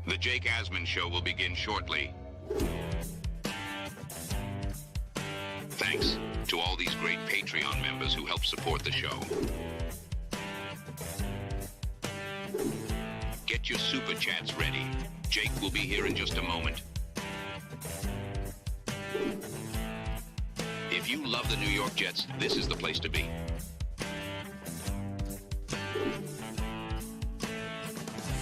The Jake Asman Show will begin shortly. Thanks to all these great Patreon members who help support the show. Get your super chats ready. Jake will be here in just a moment. If you love the New York Jets, this is the place to be.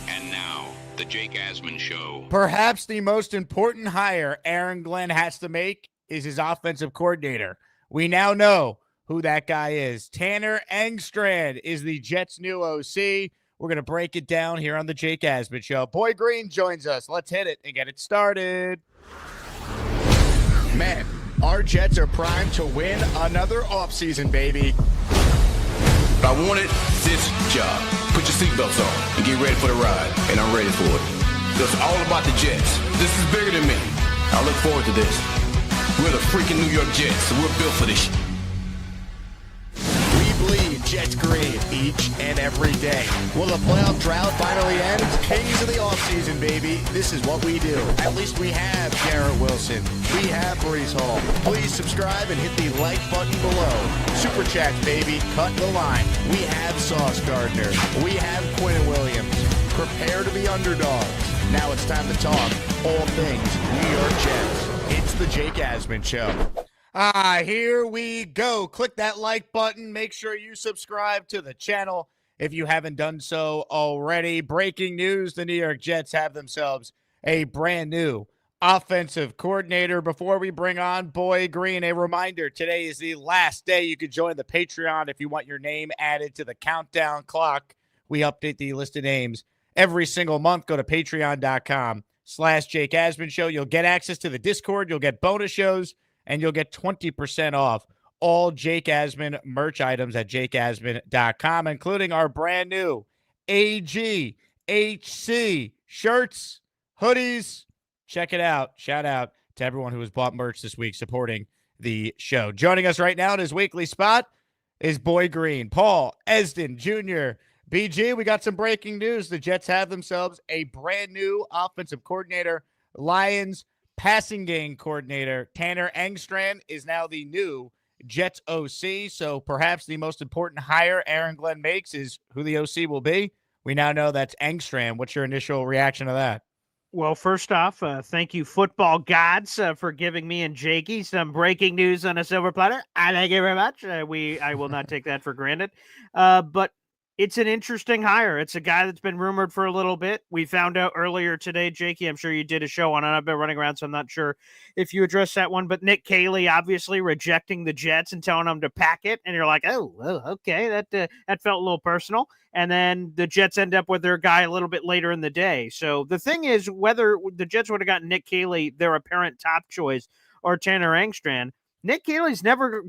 And now, the Jake Asman Show. Perhaps the most important hire Aaron Glenn has to make is his offensive coordinator. We now know who that guy is. Tanner Engstrand is the Jets' new OC. We're going to break it down here on the Jake Asman Show. Boy Green joins us. Let's hit it and get it started. Man, our Jets are primed to win another offseason, baby. I wanted this job. Put your seatbelts on and get ready for the ride. And I'm ready for it. It's all about the Jets. This is bigger than me. I look forward to this. We're the freaking New York Jets, so we're built for this. We bleed Jets green each and every day. Will the playoff drought finally end? Kings of the offseason, baby. This is what we do. At least we have Garrett Wilson. We have Brees Hall. Please subscribe and hit the like button below. Super chats, baby. Cut the line. We have Sauce Gardner. We have Quinn Williams. Prepare to be underdogs. Now it's time to talk all things New York Jets. It's the Jake Asman Show. Here we go. Click that like button. Make sure you subscribe to the channel if you haven't done so already. Breaking news, the New York Jets have themselves a brand new offensive coordinator. Before we bring on Boy Green, a reminder, today is the last day you can join the Patreon if you want your name added to the countdown clock. We update the list of names every single month. Go to patreon.com/Jake Asman Show. You'll get access to the Discord. You'll get bonus shows. And you'll get 20% off all Jake Asman merch items at jakeasman.com, including our brand new AGHC shirts, hoodies. Check it out. Shout out to everyone who has bought merch this week supporting the show. Joining us right now in his weekly spot is Boy Green, Paul Esden Jr. BG, we got some breaking news. The Jets have themselves a brand new offensive coordinator. Lions passing game coordinator Tanner Engstrand is now the new Jets OC. So perhaps the most important hire Aaron Glenn makes is who the OC will be. We now know that's Engstrand. What's your initial reaction to that? Well, first off, thank you, football gods, for giving me and Jakey some breaking news on a silver platter. I thank you very much. I will not take that for granted. But it's an interesting hire. It's a guy that's been rumored for a little bit. We found out earlier today, Jakey, I'm sure you did a show on it. I've been running around, so I'm not sure if you addressed that one. But Nick Caley obviously rejecting the Jets and telling them to pack it. And you're like, oh, well, okay, that felt a little personal. And then the Jets end up with their guy a little bit later in the day. So the thing is, whether the Jets would have gotten Nick Caley, their apparent top choice, or Tanner Engstrand, Nick Caley's never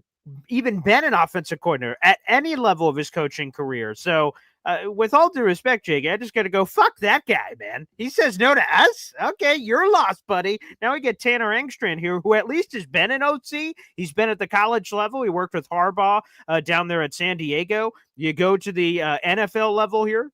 even been an offensive coordinator at any level of his coaching career. So with all due respect, Jake, I just got to go, fuck that guy, man. He says no to us. Okay, you're lost, buddy. Now we get Tanner Engstrand here, who at least has been an OC. He's been at the college level. He worked with Harbaugh down there at San Diego. You go to the NFL level here.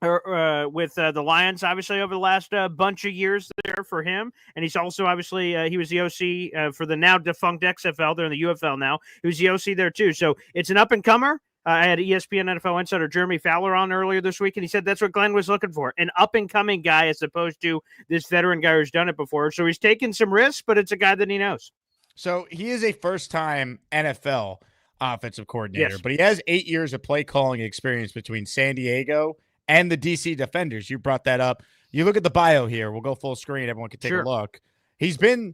With the Lions, obviously, over the last bunch of years there for him. And he's also, obviously, he was the OC for the now defunct XFL. They're in the UFL now. He was the OC there, too. So it's an up-and-comer. I had ESPN NFL insider Jeremy Fowler on earlier this week, and he said that's what Glenn was looking for, an up-and-coming guy as opposed to this veteran guy who's done it before. So he's taking some risks, but it's a guy that he knows. So he is a first-time NFL offensive coordinator, Yes. but he has 8 years of play-calling experience between San Diego and the DC Defenders. You brought that up. You look at the bio here. We'll go full screen. Everyone can take a look. He's been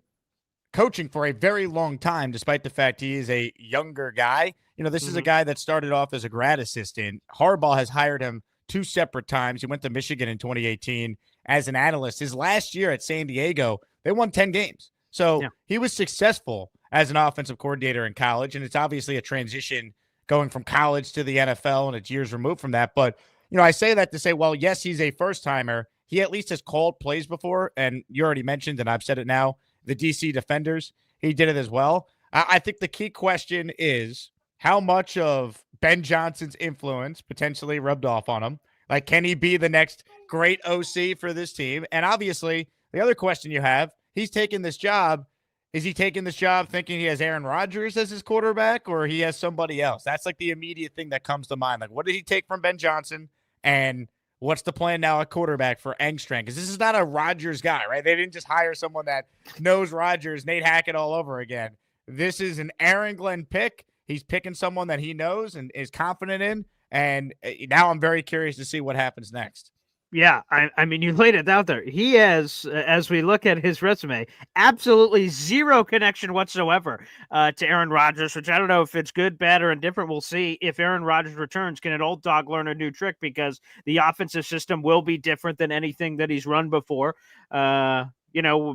coaching for a very long time, despite the fact he is a younger guy. You know, this is a guy that started off as a grad assistant. Harbaugh has hired him 2 separate times. He went to Michigan in 2018 as an analyst. His last year at San Diego, they won 10 games. So he was successful as an offensive coordinator in college, and it's obviously a transition going from college to the NFL, and it's years removed from that. But you know, I say that to say, well, yes, he's a first-timer. He at least has called plays before, and you already mentioned, and I've said it now, the DC Defenders, he did it as well. I think the key question is how much of Ben Johnson's influence potentially rubbed off on him. Like, can he be the next great OC for this team? And obviously, the other question you have, he's taking this job. Is he taking this job thinking he has Aaron Rodgers as his quarterback, or he has somebody else? That's like the immediate thing that comes to mind. Like, what did he take from Ben Johnson, and what's the plan now at quarterback for Engstrand? Because this is not a Rodgers guy, right? They didn't just hire someone that knows Rodgers, Nate Hackett all over again. This is an Aaron Glenn pick. He's picking someone that he knows and is confident in. And now I'm very curious to see what happens next. Yeah, I mean, you laid it out there. He has, as we look at his resume, absolutely zero connection whatsoever to Aaron Rodgers, which I don't know if it's good, bad, or indifferent. We'll see if Aaron Rodgers returns. Can an old dog learn a new trick? Because the offensive system will be different than anything that he's run before.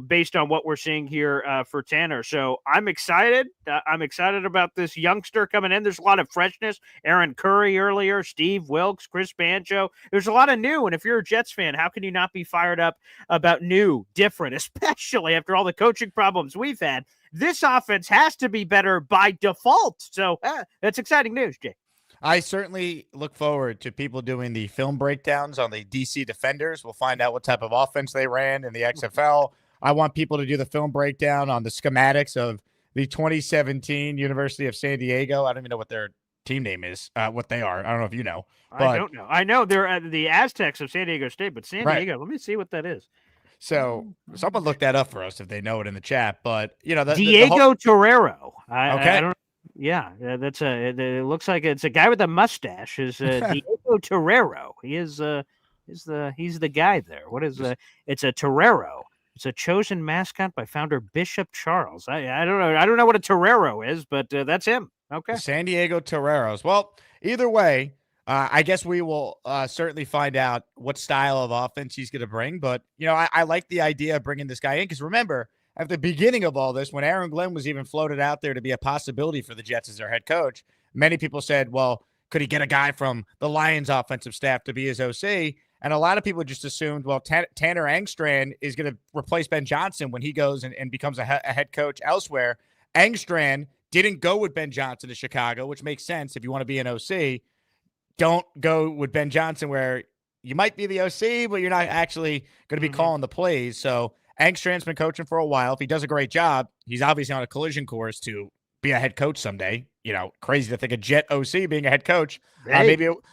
Based on what we're seeing here for Tanner. So I'm excited. I'm excited about this youngster coming in. There's a lot of freshness. Aaron Curry earlier, Steve Wilks, Chris Banjo. There's a lot of new. And if you're a Jets fan, how can you not be fired up about new, different, especially after all the coaching problems we've had? This offense has to be better by default. So that's exciting news, Jay. I certainly look forward to people doing the film breakdowns on the DC Defenders. We'll find out what type of offense they ran in the XFL. I want people to do the film breakdown on the schematics of the 2017 University of San Diego. I don't even know what their team name is, what they are. I don't know if you know. But, I don't know. I know they're the Aztecs of San Diego State, but San Diego, let me see what that is. So someone look that up for us if they know it in the chat. But, Diego Torero. Okay. I don't. Yeah, that's it looks like it's a guy with a mustache. Is Diego Torero? He's the guy there. What is it's a Torero. It's a chosen mascot by founder Bishop Charles. I don't know. I don't know what a Torero is, but that's him. Okay. The San Diego Toreros. Well, either way, I guess we will certainly find out what style of offense he's going to bring. But, I like the idea of bringing this guy in because remember, at the beginning of all this, when Aaron Glenn was even floated out there to be a possibility for the Jets as their head coach, many people said, well, could he get a guy from the Lions offensive staff to be his OC? And a lot of people just assumed, well, Tanner Engstrand is going to replace Ben Johnson when he goes and becomes a head coach elsewhere. Engstrand didn't go with Ben Johnson to Chicago, which makes sense if you want to be an OC. Don't go with Ben Johnson where you might be the OC, but you're not actually going to be calling the plays. So Engstrand's been coaching for a while. If he does a great job, he's obviously on a collision course to be a head coach someday. Crazy to think a Jet OC being a head coach. Hey.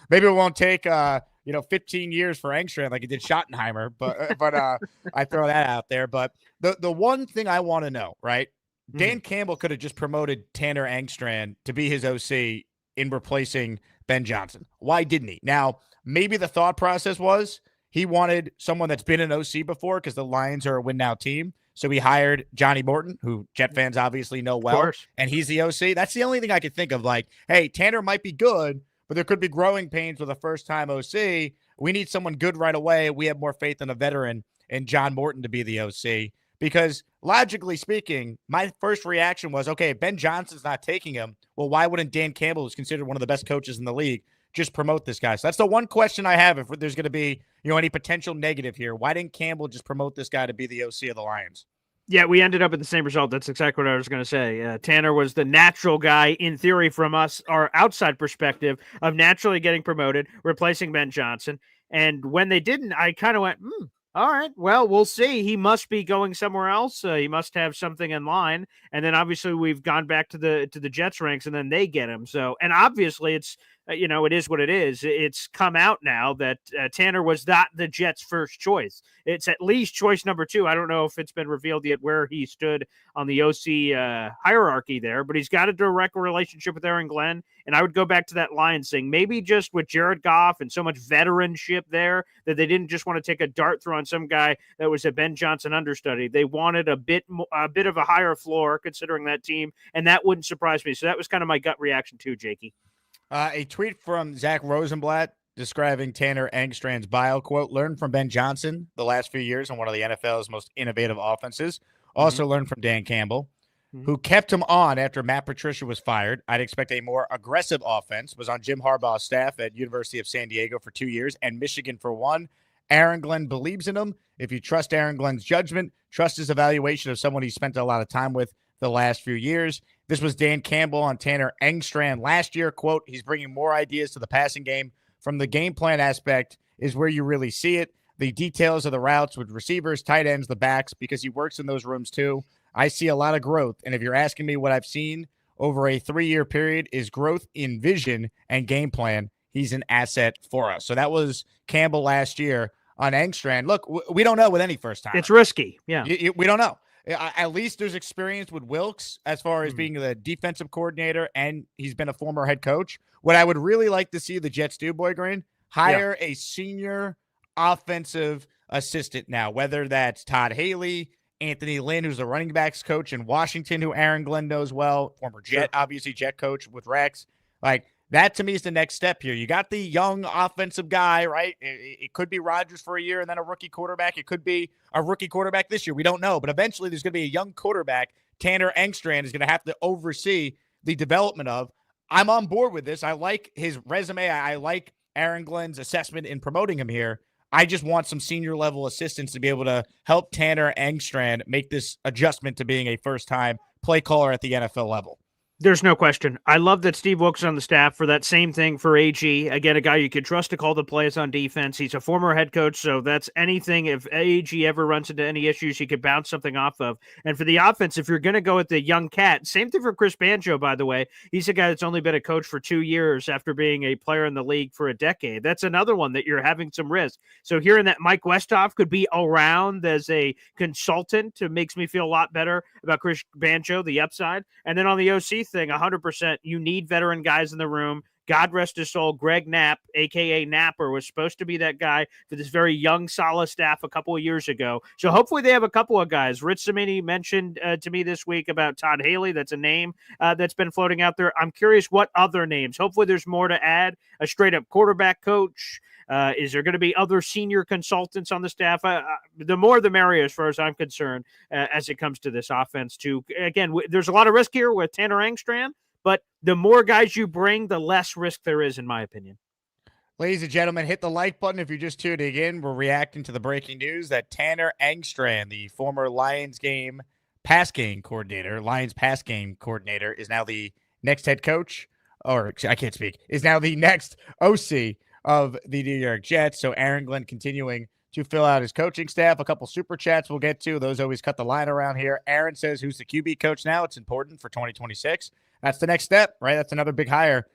Maybe it won't take 15 years for Engstrand like it did Schottenheimer, but I throw that out there. But the one thing I want to know, right? Dan Campbell could have just promoted Tanner Engstrand to be his OC in replacing Ben Johnson. Why didn't he? Now, maybe the thought process was he wanted someone that's been an OC before because the Lions are a win-now team. So he hired Johnny Morton, who Jet fans obviously know well, and he's the OC. That's the only thing I could think of. Like, hey, Tanner might be good, but there could be growing pains with a first-time OC. We need someone good right away. We have more faith in a veteran and John Morton to be the OC. Because logically speaking, my first reaction was, okay, if Ben Johnson's not taking him, well, why wouldn't Dan Campbell, who's considered one of the best coaches in the league, just promote this guy? So that's the one question I have if there's going to be, any potential negative here. Why didn't Campbell just promote this guy to be the OC of the Lions? Yeah, we ended up at the same result. That's exactly what I was going to say. Tanner was the natural guy, in theory, from us, our outside perspective, of naturally getting promoted, replacing Ben Johnson. And when they didn't, I kind of went, all right, well, we'll see. He must be going somewhere else. He must have something in line. And then obviously we've gone back to the Jets ranks, and then they get him. So, and obviously it's, it is what it is. It's come out now that Tanner was not the Jets' first choice. It's at least choice number 2. I don't know if it's been revealed yet where he stood on the OC hierarchy there, but he's got a direct relationship with Aaron Glenn. And I would go back to that Lions thing, maybe just with Jared Goff and so much veteranship there that they didn't just want to take a dart throw on some guy that was a Ben Johnson understudy. They wanted a bit of a higher floor considering that team, and that wouldn't surprise me. So that was kind of my gut reaction too, Jakey. A tweet from Zach Rosenblatt describing Tanner Engstrand's bio, quote, learned from Ben Johnson the last few years on one of the NFL's most innovative offenses. Also learned from Dan Campbell, who kept him on after Matt Patricia was fired. I'd expect a more aggressive offense. Was on Jim Harbaugh's staff at University of San Diego for 2 years and Michigan for 1. Aaron Glenn believes in him. If you trust Aaron Glenn's judgment, trust his evaluation of someone he spent a lot of time with the last few years. This was Dan Campbell on Tanner Engstrand last year. Quote, he's bringing more ideas to the passing game. From the game plan aspect, is where you really see it. The details of the routes with receivers, tight ends, the backs, because he works in those rooms too. I see a lot of growth. And if you're asking me what I've seen over a 3-year period is growth in vision and game plan, he's an asset for us. So that was Campbell last year on Engstrand. Look, we don't know with any first time. It's risky. Yeah. We don't know. At least there's experience with Wilks as far as being the defensive coordinator, and he's been a former head coach. What I would really like to see the Jets do, Boy Green, hire a senior offensive assistant now, whether that's Todd Haley, Anthony Lynn, who's the running backs coach in Washington, who Aaron Glenn knows well, former Jet, obviously Jet coach with Rex. Like, that to me is the next step here. You got the young offensive guy, right? It could be Rodgers for a year and then a rookie quarterback. It could be a rookie quarterback this year. We don't know. But eventually there's going to be a young quarterback. Tanner Engstrand is going to have to oversee the development of. I'm on board with this. I like his resume. I like Aaron Glenn's assessment in promoting him here. I just want some senior level assistants to be able to help Tanner Engstrand make this adjustment to being a first-time play caller at the NFL level. There's no question. I love that Steve Wilks is on the staff for that same thing for AG. Again, a guy you can trust to call the plays on defense. He's a former head coach, so that's anything. If AG ever runs into any issues, he could bounce something off of. And for the offense, if you're going to go with the young cat, same thing for Chris Banjo, by the way. He's a guy that's only been a coach for 2 years after being a player in the league for a decade. That's another one that you're having some risk. So hearing that Mike Westhoff could be around as a consultant makes me feel a lot better about Chris Banjo, the upside. And then on the OC thing, 100%, you need veteran guys in the room. God rest his soul, Greg Knapp, a.k.a. Napper, was supposed to be that guy for this very young, solid staff a couple of years ago. So hopefully they have a couple of guys. Rich Cimini mentioned to me this week about Todd Haley. That's a name that's been floating out there. I'm curious what other names. Hopefully there's more to add. A straight-up quarterback coach. Is there going to be other senior consultants on the staff? The more the merrier, as far as I'm concerned, as it comes to this offense, too. Again, there's a lot of risk here with Tanner Engstrand, but the more guys you bring, the less risk there is, in my opinion. Ladies and gentlemen, hit the like button if you're just tuning in. We're reacting to the breaking news that Tanner Engstrand, the former Lions pass game coordinator, is now the next head coach, or I can't speak, is now the next OC of the New York Jets. So Aaron Glenn continuing to fill out his coaching staff. A couple super chats we'll get to. Those always cut the line around here. Aaron says, who's the QB coach now? It's important for 2026. That's the next step, right? That's another big hire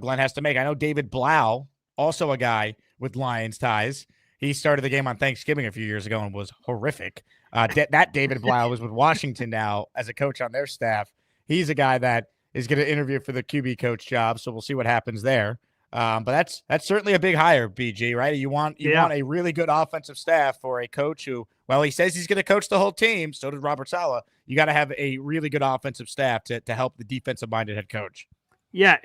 Glenn has to make. I know David Blau, also a guy with Lions ties. He started the game on Thanksgiving a few years ago and was horrific. That David Blau was with Washington now as a coach on their staff. He's a guy that is going to interview for the QB coach job, so we'll see what happens there. But that's certainly a big hire, BG, right? You want a really good offensive staff for a coach who, well, he says he's going to coach the whole team. So did Robert Saleh. You got to have a really good offensive staff to help the defensive-minded head coach. Yeah,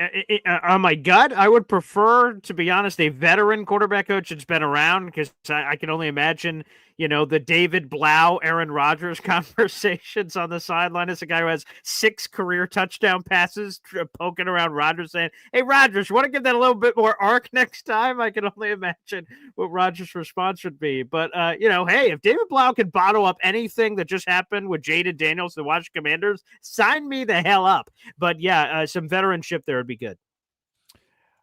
on my gut, I would prefer, to be honest, a veteran quarterback coach that's been around, because I can only imagine, the David Blau, Aaron Rodgers conversations on the sideline. As a guy who has 6 career touchdown passes poking around Rodgers saying, hey, Rodgers, you want to give that a little bit more arc next time? I can only imagine what Rodgers' response would be. But, hey, if David Blau can bottle up anything that just happened with Jaden Daniels, the Washington Commanders, sign me the hell up. But, yeah, some veteranship there would be good.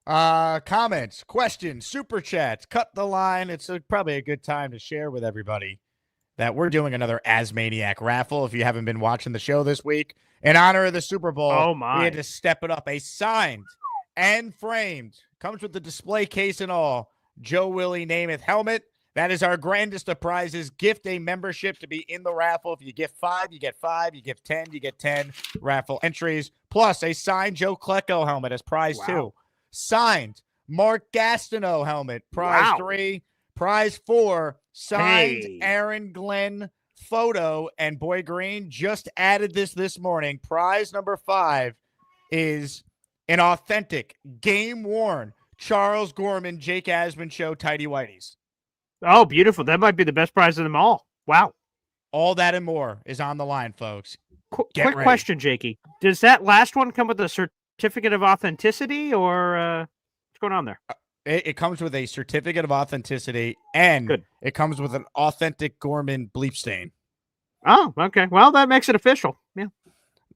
Comments, questions, super chats, cut the line. It's probably a good time to share with everybody that we're doing another Asmaniac raffle. If you haven't been watching the show this week, in honor of the Super Bowl, we had to step it up. A signed and framed, comes with the display case and all, Joe Willie Namath helmet. That is our grandest of prizes. Gift a membership to be in the raffle. If you gift 5, you get 5. You gift 10, you get 10 raffle entries. Plus a signed Joe Klecko helmet as prize 2. Signed Mark Gastineau helmet, prize 3. Prize 4, signed Aaron Glenn photo. And Boy Green just added this morning. Prize number 5 is an authentic, game-worn Charles Gorman, Jake Asman show tighty whities. Oh, beautiful. That might be the best prize of them all. Wow. All that and more is on the line, folks. Quick question, Jakey. Does that last one come with a certificate of authenticity, or what's going on there? It comes with a certificate of authenticity, and it comes with an authentic Gorman bleep stain. Oh, okay. Well, that makes it official. Yeah.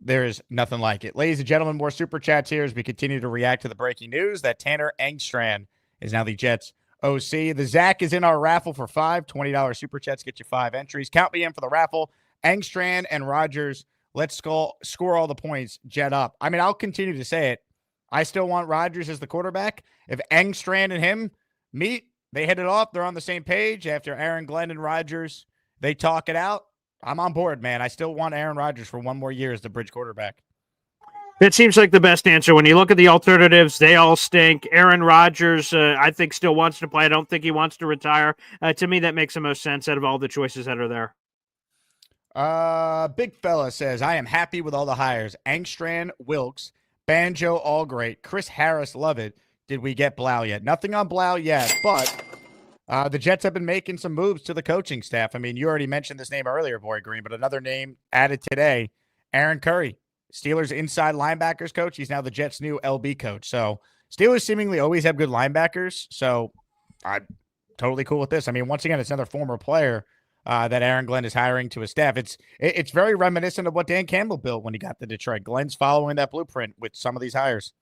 There is nothing like it. Ladies and gentlemen, more super chats here as we continue to react to the breaking news that Tanner Engstrand is now the Jets' OC. The Zach is in our raffle for $20 super chats. Get you 5 entries. Count me in for the raffle. Engstrand and Rodgers. Let's score all the points. Jet up. I mean, I'll continue to say it. I still want Rodgers as the quarterback. If Engstrand and him meet, they hit it off. They're on the same page. After Aaron Glenn and Rodgers, they talk it out. I'm on board, man. I still want Aaron Rodgers for 1 more year as the bridge quarterback. It seems like the best answer. When you look at the alternatives, they all stink. Aaron Rodgers, I think, still wants to play. I don't think he wants to retire. To me, that makes the most sense out of all the choices that are there. Big fella says, I am happy with all the hires. Engstrand, Wilks, Banjo, all great. Chris Harris, love it. Did we get Blau yet? Nothing on Blau yet, but the Jets have been making some moves to the coaching staff. I mean, you already mentioned this name earlier, Boy Green, but another name added today, Aaron Curry, Steelers inside linebackers coach. He's now the Jets' new LB coach. So Steelers seemingly always have good linebackers, so I'm totally cool with this. I mean, once again, it's another former player that Aaron Glenn is hiring to his staff. It's very reminiscent of what Dan Campbell built when he got to Detroit. Glenn's following that blueprint with some of these hires.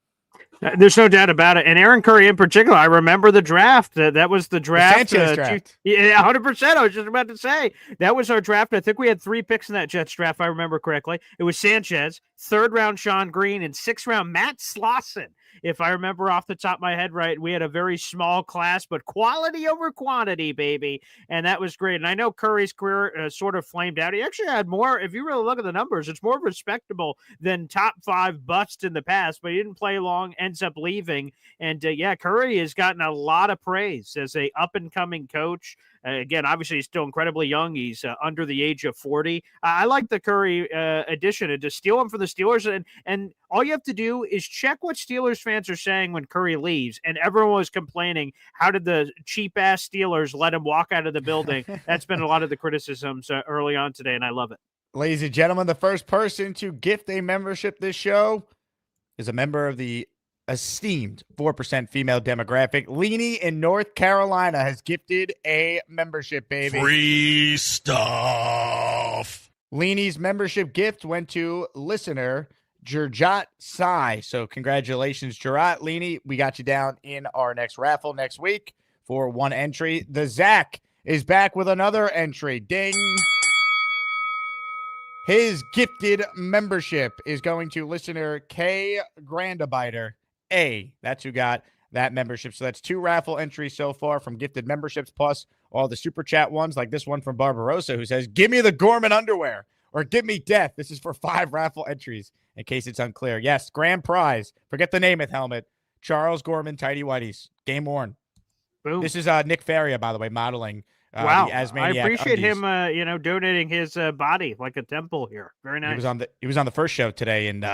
There's no doubt about it. And Aaron Curry in particular, I remember the draft. That was the draft. The Sanchez draft. Yeah, 100%. I was just about to say. That was our draft. I think we had 3 picks in that Jets draft, if I remember correctly. It was Sanchez, 3rd round Sean Green, and 6th round Matt Slauson. If I remember off the top of my head right, we had a very small class, but quality over quantity, baby. And that was great. And I know Curry's career sort of flamed out. He actually had more, if you really look at the numbers, it's more respectable than top 5 busts in the past, but he didn't play long, ends up leaving. And Curry has gotten a lot of praise as a up-and-coming coach. Again, obviously, he's still incredibly young. He's under the age of 40. I like the Curry addition, and to steal him from the Steelers. And all you have to do is check what Steelers fans are saying when Curry leaves. And everyone was complaining, how did the cheap-ass Steelers let him walk out of the building? That's been a lot of the criticisms early on today, and I love it. Ladies and gentlemen, the first person to gift a membership this show is a member of the esteemed 4% female demographic. Leanie in North Carolina has gifted a membership, baby. Free stuff. Leanie's membership gift went to listener Jerjat Sai. So congratulations, Jerjat. Leanie, we got you down in our next raffle next week for 1 entry. The Zach is back with another entry. Ding. His gifted membership is going to listener K Grandabiter. That's who got that membership. So that's 2 raffle entries so far from gifted memberships, plus all the super chat ones, like this one from Barbarossa, who says, give me the Gorman underwear or give me death. This is for 5 raffle entries, in case it's unclear. Yes, grand prize. Forget the Namath helmet. Charles Gorman, Tidy Whities. Game worn. Boom. This is Nick Faria, by the way, modeling. Wow, the Asmaniac I appreciate undies. him, donating his body like a temple here. Very nice. He was on the first show today, and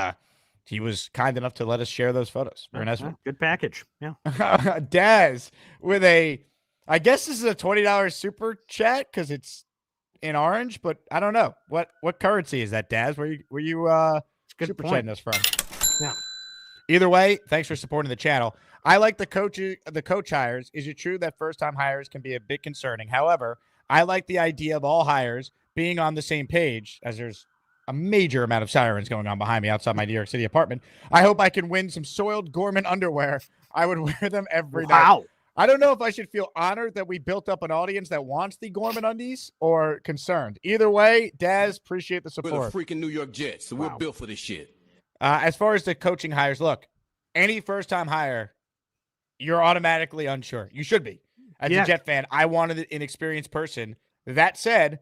he was kind enough to let us share those photos. Very nice one. Good package. Yeah. Daz with I guess this is a $20 super chat because it's in orange, but I don't know what currency is that, Daz? Where you super chatting us from? Yeah. Either way, thanks for supporting the channel. I like the coach hires. Is it true that first-time hires can be a bit concerning? However, I like the idea of all hires being on the same page, as there's a major amount of sirens going on behind me outside my New York City apartment. I hope I can win some soiled Gorman underwear. I would wear them every night. I don't know if I should feel honored that we built up an audience that wants the Gorman undies or concerned. Either way, Daz, appreciate the support. We're the freaking New York Jets, so we're built for this shit. As far as the coaching hires, look, any first-time hire, you're automatically unsure. You should be. As a Jet fan, I wanted an inexperienced person. That said,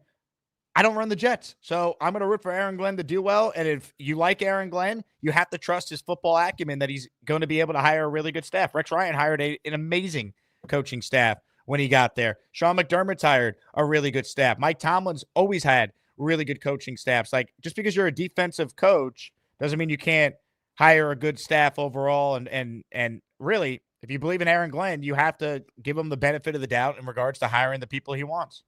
I don't run the Jets, so I'm going to root for Aaron Glenn to do well. And if you like Aaron Glenn, you have to trust his football acumen that he's going to be able to hire a really good staff. Rex Ryan hired an amazing coaching staff when he got there. Sean McDermott's hired a really good staff. Mike Tomlin's always had really good coaching staffs. Like, just because you're a defensive coach doesn't mean you can't hire a good staff overall. And really, if you believe in Aaron Glenn, you have to give him the benefit of the doubt in regards to hiring the people he wants.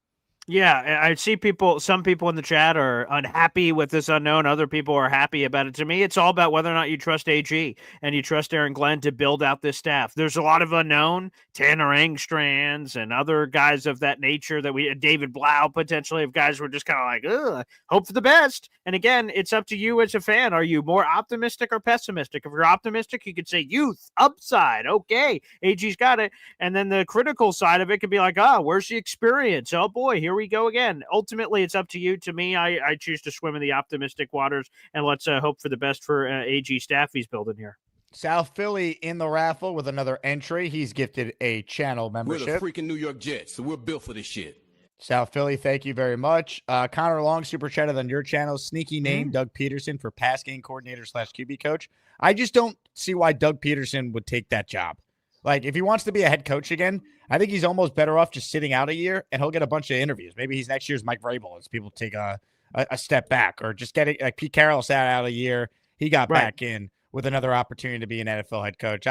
Yeah, I see some people in the chat are unhappy with this unknown. Other people are happy about it. To me, it's all about whether or not you trust AG and you trust Aaron Glenn to build out this staff. There's a lot of unknown, Tanner Engstrands and other guys of that nature David Blau potentially, of guys who are just kind of like, ugh, hope for the best. And again, it's up to you as a fan. Are you more optimistic or pessimistic? If you're optimistic, you could say youth, upside. Okay, AG's got it. And then the critical side of it could be like, where's the experience? Oh boy, here we go again. Ultimately, it's up to you. To me, I choose to swim in the optimistic waters, and let's hope for the best for AG staff he's building here. South Philly in the raffle with another entry. He's gifted a channel membership. We're the freaking New York Jets, so we're built for this shit. South Philly, thank you very much. Connor Long, super chatted on your channel. Sneaky name, Doug Peterson for pass game coordinator / QB coach. I just don't see why Doug Peterson would take that job. Like, if he wants to be a head coach again, I think he's almost better off just sitting out a year, and he'll get a bunch of interviews. Maybe he's next year's Mike Vrabel as people take a step back, or just getting like Pete Carroll sat out a year. He got back in with another opportunity to be an NFL head coach.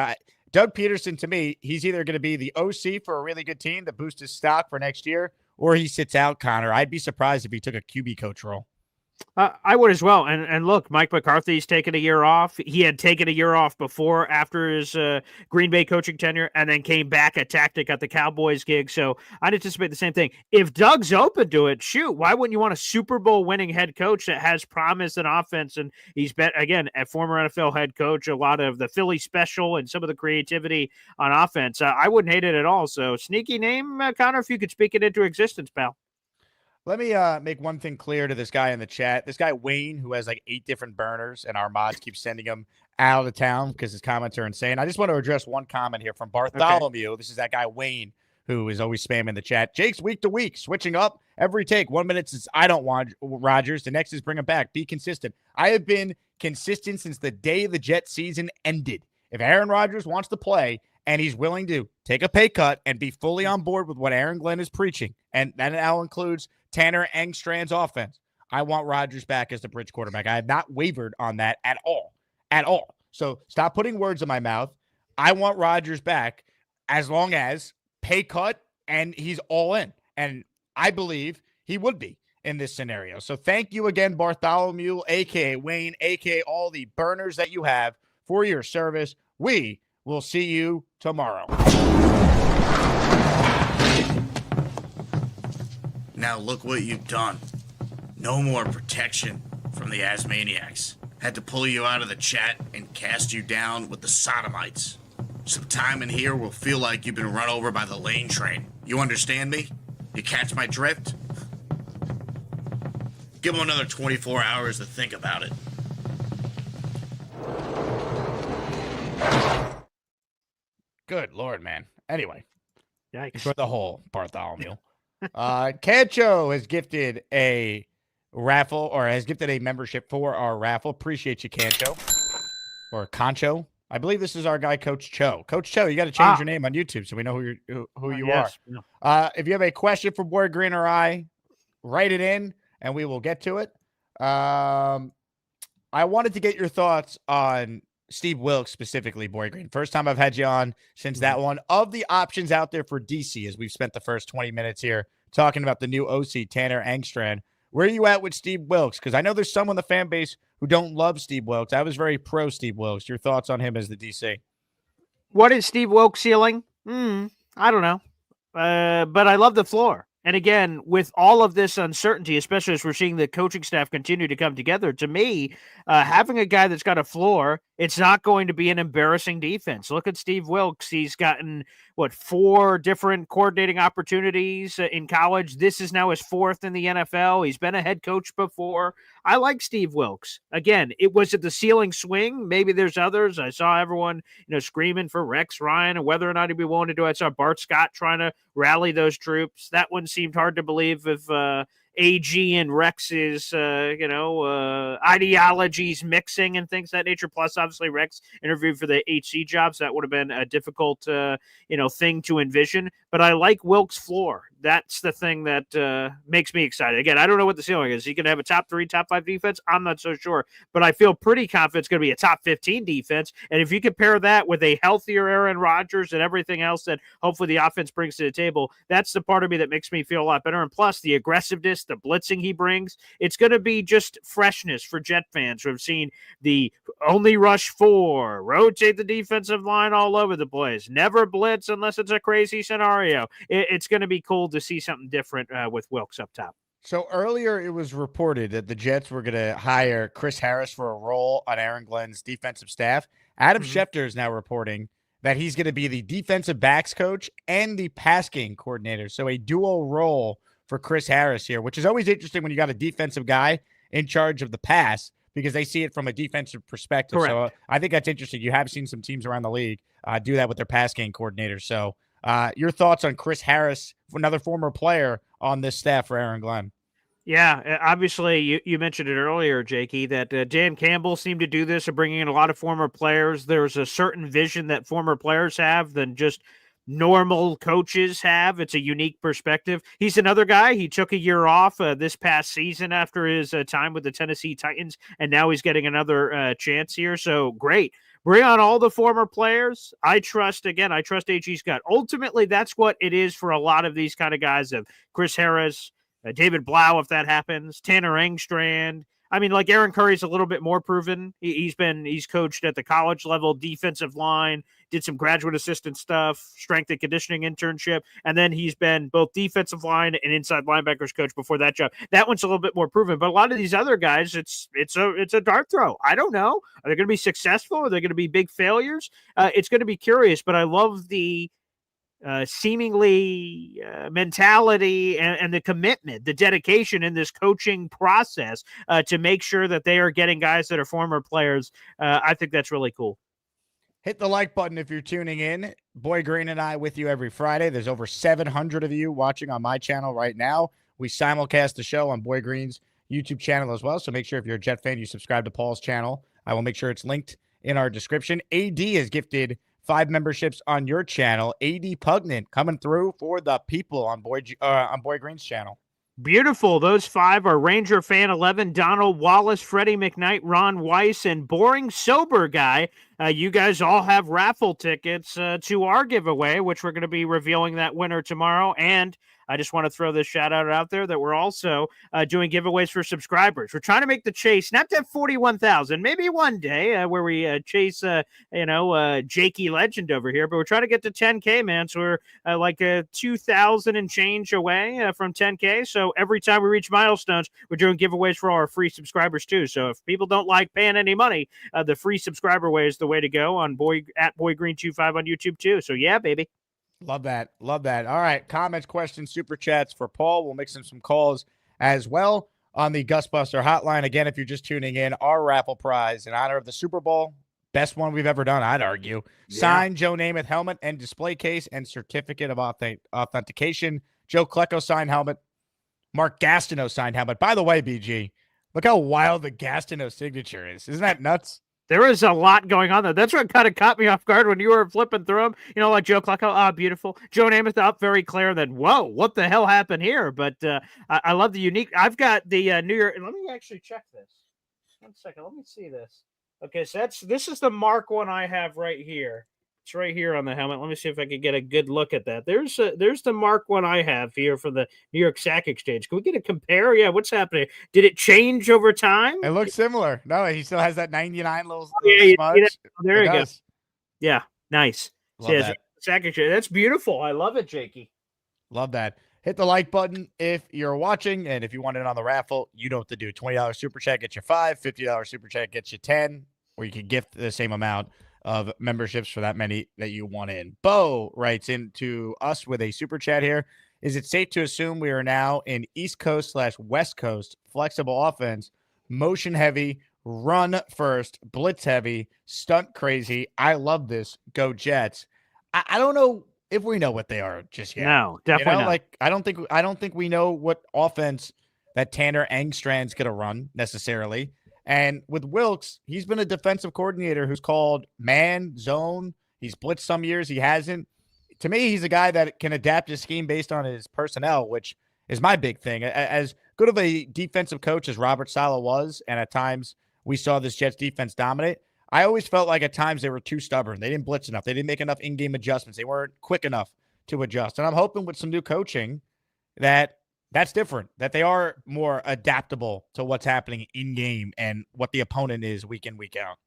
Doug Peterson, to me, he's either going to be the OC for a really good team that boosts his stock for next year, or he sits out, Connor. I'd be surprised if he took a QB coach role. I would as well. And look, Mike McCarthy's taken a year off. He had taken a year off before, after his Green Bay coaching tenure, and then came back at tactic at the Cowboys gig. So I'd anticipate the same thing. If Doug's open to it, shoot, why wouldn't you want a Super Bowl winning head coach that has promise and offense? And he's been, again, a former NFL head coach, a lot of the Philly special and some of the creativity on offense. I wouldn't hate it at all. So sneaky name, Connor, if you could speak it into existence, pal. Let me make one thing clear to this guy in the chat. This guy, Wayne, who has like 8 different burners, and our mods keep sending him out of town because his comments are insane. I just want to address one comment here from Bartholomew. Okay. This is that guy, Wayne, who is always spamming the chat. Jake's week to week, switching up every take. 1 minute says, I don't want Rodgers. The next is bring him back. Be consistent. I have been consistent since the day the Jet season ended. If Aaron Rodgers wants to play and he's willing to take a pay cut and be fully on board with what Aaron Glenn is preaching, and that now includes Tanner Engstrand's offense, I want Rodgers back as the bridge quarterback. I have not wavered on that at all. At all. So stop putting words in my mouth. I want Rodgers back as long as pay cut and he's all in. And I believe he would be in this scenario. So thank you again, Bartholomew, a.k.a. Wayne, a.k.a. all the burners that you have for your service. We will see you tomorrow. Now look what you've done. No more protection from the Asmaniacs. Had to pull you out of the chat and cast you down with the Sodomites. Some time in here will feel like you've been run over by the lane train. You understand me? You catch my drift? Give them another 24 hours to think about it. Good Lord, man. Anyway. Yikes. For the whole Bartholomew. Cancho has gifted a raffle, or has gifted a membership for our raffle. Appreciate you, Cancho. Or Concho. I believe this is our guy, Coach Cho. Coach Cho, you got to change your name on YouTube so we know who you yes. are. If you have a question for Boy Green or I, write it in and we will get to it. I wanted to get your thoughts on Steve Wilks specifically, Boy Green. First time I've had you on since that one. Of the options out there for DC, as we've spent the first 20 minutes here talking about the new OC, Tanner Engstrand, where are you at with Steve Wilks? Because I know there's some on the fan base who don't love Steve Wilks. I was very pro Steve Wilks. Your thoughts on him as the DC? What is Steve Wilks' ceiling? I don't know. But I love the floor. And again, with all of this uncertainty, especially as we're seeing the coaching staff continue to come together, to me, having a guy that's got a floor, it's not going to be an embarrassing defense. Look at Steve Wilks. He's gotten, 4 different coordinating opportunities in college. This is now his 4th in the NFL. He's been a head coach before. I like Steve Wilks. Again, it was at the ceiling swing. Maybe there's others. I saw everyone, screaming for Rex Ryan and whether or not he'd be willing to do it. I saw Bart Scott trying to rally those troops. That one seemed hard to believe if AG and Rex's, ideologies mixing and things of that nature. Plus, obviously, Rex interviewed for the HC jobs. That would have been a difficult, thing to envision. But I like Wilkes' floor. that's the thing that makes me excited. Again, I don't know what the ceiling is. He could have a top 3, top 5 defense. I'm not so sure, but I feel pretty confident it's going to be a top 15 defense. And if you compare that with a healthier Aaron Rodgers and everything else that hopefully the offense brings to the table, that's the part of me that makes me feel a lot better. And plus the aggressiveness, the blitzing he brings, it's going to be just freshness for Jet fans who have seen the only rush 4, rotate the defensive line all over the place, never blitz unless it's a crazy scenario. It's going to be cool to see something different with Wilks up top. So earlier it was reported that the Jets were going to hire Chris Harris for a role on Aaron Glenn's defensive staff. Adam Schefter is now reporting that he's going to be the defensive backs coach and the pass game coordinator. So a dual role for Chris Harris here, which is always interesting when you got a defensive guy in charge of the pass because they see it from a defensive perspective. Correct. So I think that's interesting. You have seen some teams around the league do that with their pass game coordinators. So your thoughts on Chris Harris, another former player on this staff for Aaron Glenn? Yeah, obviously you mentioned it earlier, Jakey, that Dan Campbell seemed to do this of bringing in a lot of former players. There's a certain vision that former players have than just normal coaches have. It's a unique perspective. He's another guy. He took a year off this past season after his time with the Tennessee Titans, and now he's getting another chance here. So great. Bring on all the former players. I trust AG Scott. Ultimately, that's what it is for a lot of these kind of guys of Chris Harris, David Blau, if that happens, Tanner Engstrand. I mean, like Aaron Curry's a little bit more proven. He's coached at the college level, defensive line, did some graduate assistant stuff, strength and conditioning internship, and then he's been both defensive line and inside linebackers coach before that job. That one's a little bit more proven, but a lot of these other guys, it's a dart throw. I don't know. Are they going to be successful? Are they going to be big failures? It's going to be curious, but I love the seemingly mentality and the commitment, the dedication in this coaching process to make sure that they are getting guys that are former players. I think that's really cool. Hit the like button if you're tuning in. Boy Green and I with you every Friday. There's over 700 of you watching on my channel right now. We simulcast the show on Boy Green's YouTube channel as well. So make sure if you're a Jet fan, you subscribe to Paul's channel. I will make sure it's linked in our description. AD has gifted 5 memberships on your channel. AD Pugnant coming through for the people on Boy Green's channel. Beautiful. Those 5 are Ranger Fan 11, Donald Wallace, Freddie McKnight, Ron Weiss, and Boring Sober Guy. You guys all have raffle tickets to our giveaway, which we're going to be revealing that winner tomorrow. And I just want to throw this shout out there that we're also doing giveaways for subscribers. We're trying to make the chase, not to 41,000, maybe one day where we chase, Jakey Legend over here, but we're trying to get to 10K, man. So we're like 2,000 and change away from 10K. So every time we reach milestones, we're doing giveaways for our free subscribers too. So if people don't like paying any money, the free subscriber way is the way to go on BoyGreen25 on YouTube too. So yeah, baby. Love that. Love that. All right. Comments, questions, super chats for Paul. We'll mix in some calls as well on the Gusbuster hotline. Again, if you're just tuning in, our raffle prize in honor of the Super Bowl, best one we've ever done, I'd argue. Yeah. Signed Joe Namath helmet and display case and certificate of authentication. Joe Klecko signed helmet. Mark Gastineau signed helmet. By the way, BG, look how wild the Gastineau signature is. Isn't that nuts? There is a lot going on there. That's what kind of caught me off guard when you were flipping through them. You know, like Joe Klecko, beautiful. Joe Namath up, very clear. Then, whoa, what the hell happened here? But I love the unique. I've got the New York. Let me actually check this. 1 second. Let me see this. Okay, so this is the Mark one I have right here. It's right here on the helmet. Let me see if I can get a good look at that. There's the Mark one I have here for the New York Sack Exchange. Can we get a compare? Yeah, what's happening? Did it change over time? It looks similar. No, he still has that 99 little smudge. There you go. Yeah, nice. Love that. Sack Exchange. That's beautiful. I love it, Jakey. Love that. Hit the like button if you're watching, and if you want it on the raffle, you know what to do. $20 super chat gets you 5, $50 super chat gets you 10, or you can gift the same amount of memberships for that many that you want in. Bo writes into us with a super chat here. Is it safe to assume we are now in East Coast / West Coast flexible offense, motion heavy, run first, blitz heavy, stunt crazy? I love this. Go Jets. I don't know if we know what they are just yet. No, definitely not. Like I don't think we know what offense that Tanner Engstrand's going to run necessarily. And with Wilks, he's been a defensive coordinator who's called man, zone. He's blitzed some years. He hasn't. to me, he's a guy that can adapt his scheme based on his personnel, which is my big thing. As good of a defensive coach as Robert Saleh was, and at times we saw this Jets defense dominate, I always felt like at times they were too stubborn. They didn't blitz enough. They didn't make enough in-game adjustments. They weren't quick enough to adjust. And I'm hoping with some new coaching that's different, that they are more adaptable to what's happening in-game and what the opponent is week in, week out.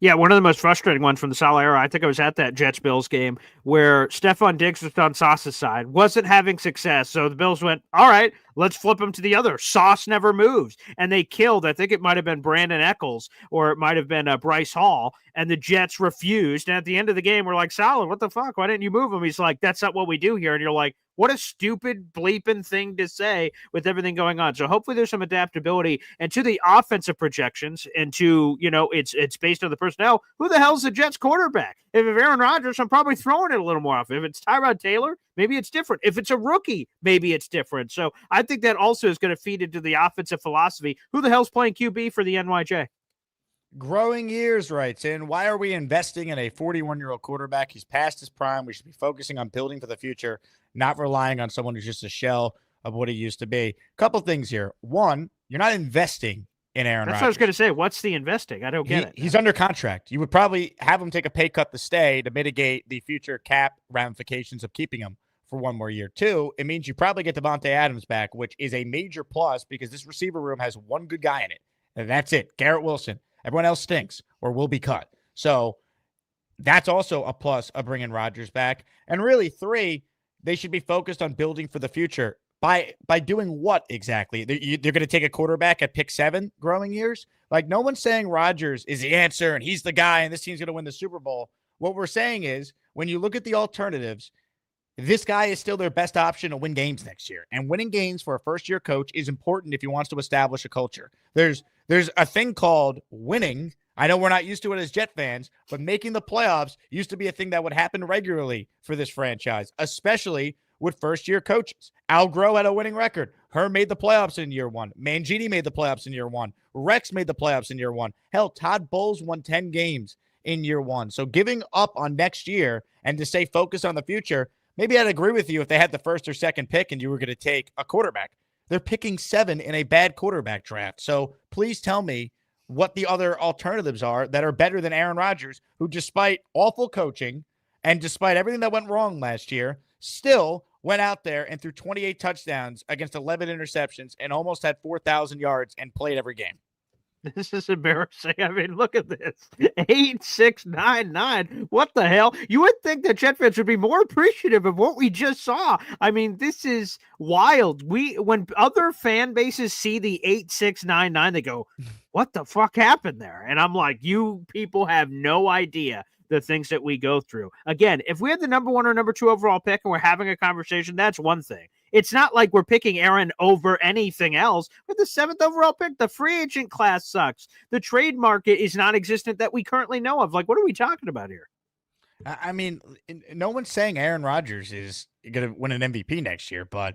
Yeah, one of the most frustrating ones from the Saleh era, I think I was at that Jets-Bills game where Stephon Diggs was on Sauce's side, wasn't having success. So the Bills went, all right, let's flip him to the other. Sauce never moves. And they killed, I think it might have been Brandon Eccles or it might have been Bryce Hall. And the Jets refused. And at the end of the game, we're like, Saleh, what the fuck? Why didn't you move him? He's like, that's not what we do here. And you're like, what a stupid bleeping thing to say with everything going on. So hopefully there's some adaptability and to the offensive projections and to, it's based on the personnel. Who the hell's the Jets quarterback? If it's Aaron Rodgers, I'm probably throwing it a little more often. If it's Tyrod Taylor, maybe it's different. If it's a rookie, maybe it's different. So I think that also is going to feed into the offensive philosophy. Who the hell's playing QB for the NYJ? Growing years writes in, why are we investing in a 41-year-old quarterback? He's past his prime. We should be focusing on building for the future, not relying on someone who's just a shell of what he used to be. Couple things here. One, you're not investing in Aaron Rodgers. That's what I was going to say. What's the investing? I don't get it. He's under contract. You would probably have him take a pay cut to stay to mitigate the future cap ramifications of keeping him for one more year. Two, it means you probably get Devontae Adams back, which is a major plus because this receiver room has one good guy in it, and that's it, Garrett Wilson. Everyone else stinks or will be cut. So that's also a plus of bringing Rodgers back. And really, three, they should be focused on building for the future. By doing what exactly? They're going to take a quarterback at pick 7 growing years? Like, no one's saying Rodgers is the answer and he's the guy and this team's going to win the Super Bowl. What we're saying is when you look at the alternatives, this guy is still their best option to win games next year. And winning games for a first-year coach is important if he wants to establish a culture. There's a thing called winning. I know we're not used to it as Jet fans, but making the playoffs used to be a thing that would happen regularly for this franchise, especially with first-year coaches. Al Groh had a winning record. Herm made the playoffs in year 1. Mangini made the playoffs in year 1. Rex made the playoffs in year 1. Hell, Todd Bowles won 10 games in year 1. So giving up on next year and to stay focused on the future, maybe I'd agree with you if they had the first or second pick and you were going to take a quarterback. They're picking 7 in a bad quarterback draft. So please tell me what the other alternatives are that are better than Aaron Rodgers, who despite awful coaching and despite everything that went wrong last year, still went out there and threw 28 touchdowns against 11 interceptions and almost had 4,000 yards and played every game. This is embarrassing. I mean, look at this. 8-6-9-9. What the hell? You would think that Jet fans would be more appreciative of what we just saw. I mean, this is wild. When other fan bases see the 8-6-9-9, they go, what the fuck happened there? And I'm like, you people have no idea the things that we go through. Again, if we had the number 1 or number 2 overall pick and we're having a conversation, that's one thing. It's not like we're picking Aaron over anything else. With the 7th overall pick, the free agent class sucks. The trade market is non-existent that we currently know of. Like, what are we talking about here? I mean, no one's saying Aaron Rodgers is going to win an MVP next year, but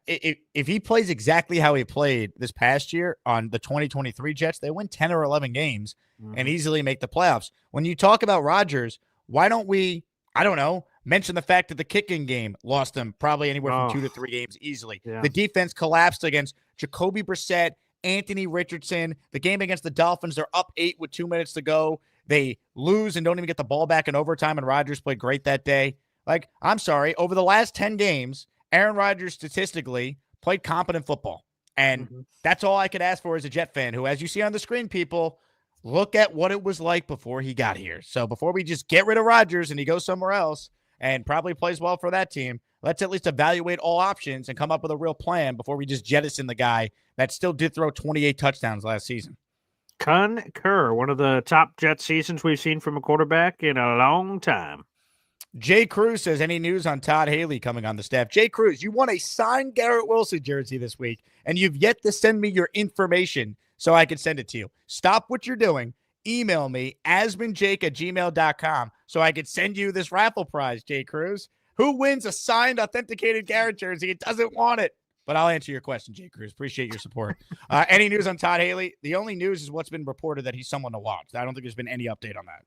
if he plays exactly how he played this past year on the 2023 Jets, they win 10 or 11 games and easily make the playoffs. When you talk about Rodgers, why don't we, I don't know, mention the fact that the kicking game lost them probably anywhere from 2 to 3 games easily. Yeah. The defense collapsed against Jacoby Brissett, Anthony Richardson. The game against the Dolphins, they're up 8 with 2 minutes to go. They lose and don't even get the ball back in overtime, and Rodgers played great that day. Like, I'm sorry, over the last 10 games, Aaron Rodgers statistically played competent football. And that's all I could ask for as a Jet fan who, as you see on the screen, people, look at what it was like before he got here. So before we just get rid of Rodgers and he goes somewhere else and probably plays well for that team, let's at least evaluate all options and come up with a real plan before we just jettison the guy that still did throw 28 touchdowns last season. Concur. One of the top Jet seasons we've seen from a quarterback in a long time. Jay Cruz says, any news on Todd Haley coming on the staff? Jay Cruz, you won a signed Garrett Wilson jersey this week, and you've yet to send me your information so I can send it to you. Stop what you're doing. Email me, asmanjake@gmail.com, so I could send you this raffle prize, Jay Cruz. Who wins a signed, authenticated Garrett jersey? It doesn't want it. But I'll answer your question, Jay Cruz. Appreciate your support. Any news on Todd Haley? The only news is what's been reported that he's someone to watch. I don't think there's been any update on that.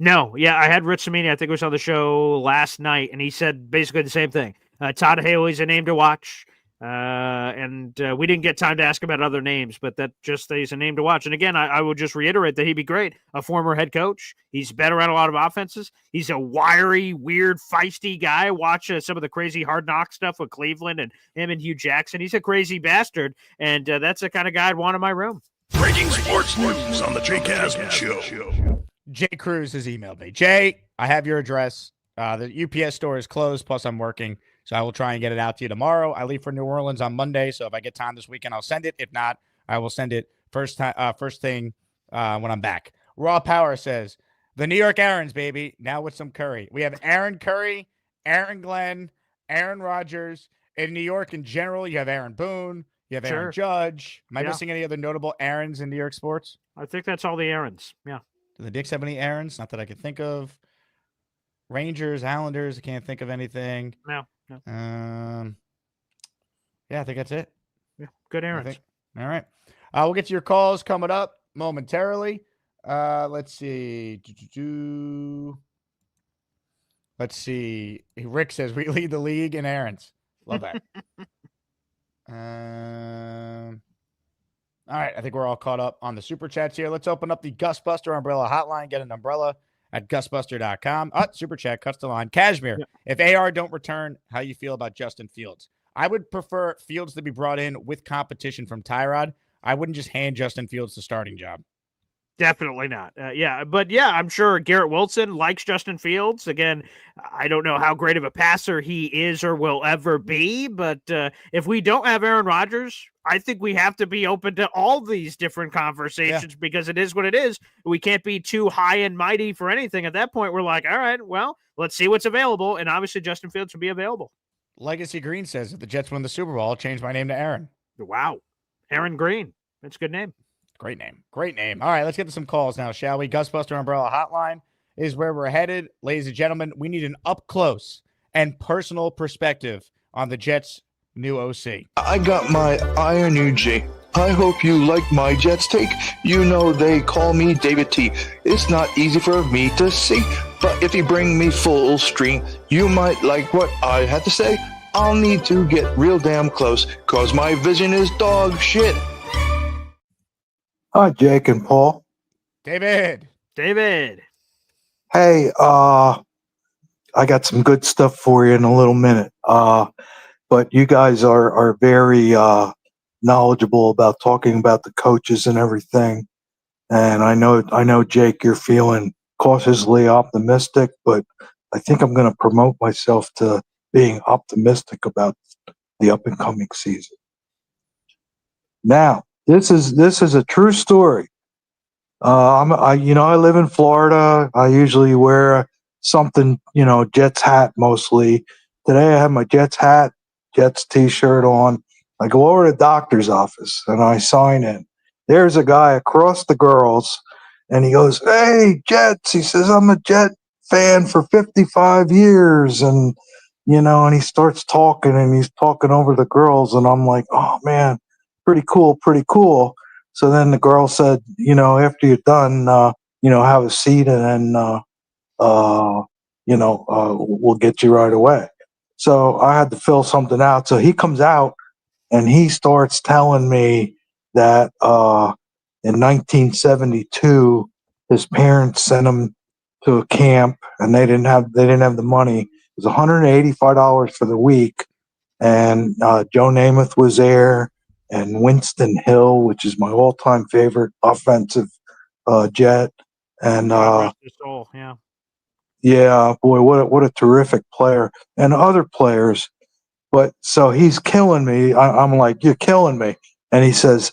No, yeah, I had Rich Samini, I think it was on the show last night, and he said basically the same thing. Todd Haley's a name to watch, and we didn't get time to ask about other names, but that just is a name to watch. And again, I will just reiterate that he'd be great. A former head coach. He's been around a lot of offenses. He's a wiry, weird, feisty guy. Watch some of the crazy Hard Knock stuff with Cleveland and him and Hugh Jackson. He's a crazy bastard, and that's the kind of guy I'd want in my room. Breaking sports news on the Jake Asman Show. Jay Cruz has emailed me. Jay, I have your address. The UPS store is closed, plus I'm working, so I will try and get it out to you tomorrow. I leave for New Orleans on Monday, so if I get time this weekend, I'll send it. If not, I will send it first thing when I'm back. Raw Power says, the New York Aarons, baby, now with some Curry. We have Aaron Curry, Aaron Glenn, Aaron Rodgers. In New York in general, you have Aaron Boone, you have Aaron Judge. Am I missing any other notable Aarons in New York sports? I think that's all the Aarons, yeah. Do the Knicks have any Aarons? Not that I can think of. Rangers, Islanders, I can't think of anything. No. Yeah, I think that's it. Yeah, good Aarons. All right. We'll get to your calls coming up momentarily. Let's see. Let's see. Rick says we lead the league in Aarons. Love that. All right, I think we're all caught up on the super chats here. Let's open up the Gus Buster umbrella hotline. Get an umbrella at gusbuster.com. Super chat cuts the line. Cashmere, if AR don't return, how you feel about Justin Fields? I would prefer Fields to be brought in with competition from Tyrod. I wouldn't just hand Justin Fields the starting job. Definitely not. I'm sure Garrett Wilson likes Justin Fields. Again, I don't know how great of a passer he is or will ever be, but if we don't have Aaron Rodgers, I think we have to be open to all these different conversations because it is what it is. We can't be too high and mighty for anything. At that point, we're like, all right, well, let's see what's available. And obviously Justin Fields will be available. Legacy Green says, if the Jets win the Super Bowl, I'll change my name to Aaron. Wow. Aaron Green. That's a good name. Great name. Great name. All right, let's get to some calls now, shall we? Gusbuster Umbrella Hotline is where we're headed. Ladies and gentlemen, we need an up-close and personal perspective on the Jets' new OC. I got my Iron UG. I hope you like my Jets take. You know they call me David T. It's not easy for me to see, but if you bring me full stream, you might like what I had to say. I'll need to get real damn close, cause my vision is dog shit. Hi, Jake and Paul. David. Hey, I got some good stuff for you in a little minute. But you guys are very knowledgeable about talking about the coaches and everything. And I know, Jake, you're feeling cautiously optimistic, but I think I'm going to promote myself to being optimistic about the up and coming season. Now, this is a true story. I live in Florida. I usually wear something, Jets hat mostly. Today I have my Jets hat, Jets t-shirt on. I go over to the doctor's office and I sign in. There's a guy across the girls and he goes, "Hey, Jets." He says, "I'm a Jet fan for 55 years." And, and he starts talking and he's talking over the girls. And I'm like, oh man, pretty cool. So then the girl said, after you're done, have a seat and then, we'll get you right away. So I had to fill something out. So he comes out and he starts telling me that in 1972, his parents sent him to a camp and they didn't have the money. It was $185 for the week. And Joe Namath was there. And Winston Hill, which is my all-time favorite offensive Jet, and yeah, boy, what a terrific player, and other players. But so he's killing me. I'm like, you're killing me, and he says,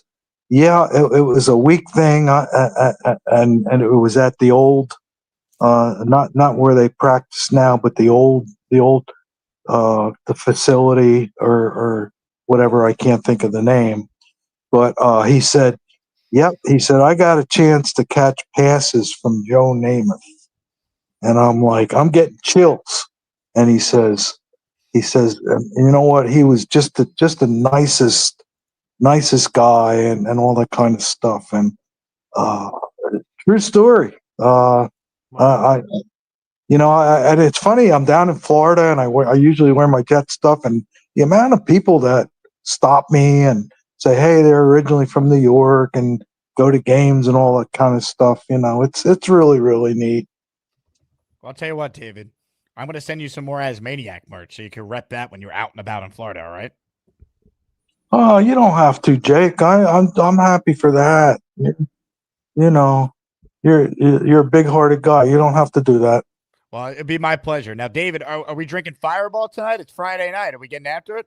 yeah, it was a week thing, and it was at the old, not where they practice now, but the old the facility or whatever, I can't think of the name, but he said, yep, he said, I got a chance to catch passes from Joe Namath. And I'm like, I'm getting chills. And he says, you know what? He was just the nicest guy and all that kind of stuff. And true story. I and it's funny. I'm down in Florida, and I usually wear my Jet stuff, and the amount of people that stop me and say, "Hey, they're originally from New York," and go to games and all that kind of stuff. It's really, really neat. Well, I'll tell you what, David. I'm going to send you some more Asmaniac merch so you can rep that when you're out and about in Florida. All right? Oh, you don't have to, Jake. I'm happy for that. You're a big-hearted guy. You don't have to do that. Well, it'd be my pleasure. Now, David, are we drinking Fireball tonight? It's Friday night. Are we getting after it?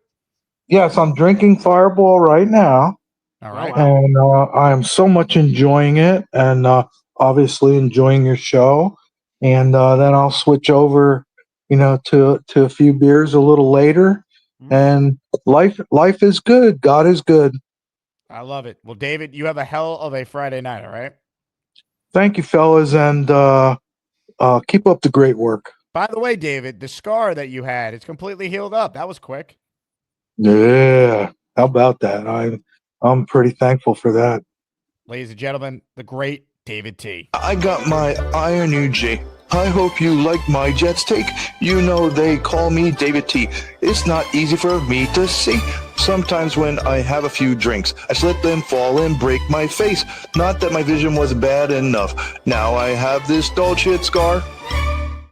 Yes, I'm drinking Fireball right now. All right. And I am so much enjoying it, and obviously enjoying your show. And then I'll switch over, to a few beers a little later. And life is good. God is good. I love it. Well, David, you have a hell of a Friday night. All right. Thank you, fellas, and keep up the great work. By the way, David, the scar that you had, it's completely healed up. That was quick. Yeah, how about that? I'm pretty thankful for that. Ladies and gentlemen, the great David T. I got my Iron UG. I hope you like my Jets take. They call me David T. It's not easy for me to see. Sometimes when I have a few drinks, I slip and fall and break my face. Not that my vision was bad enough. Now I have this dog shit scar.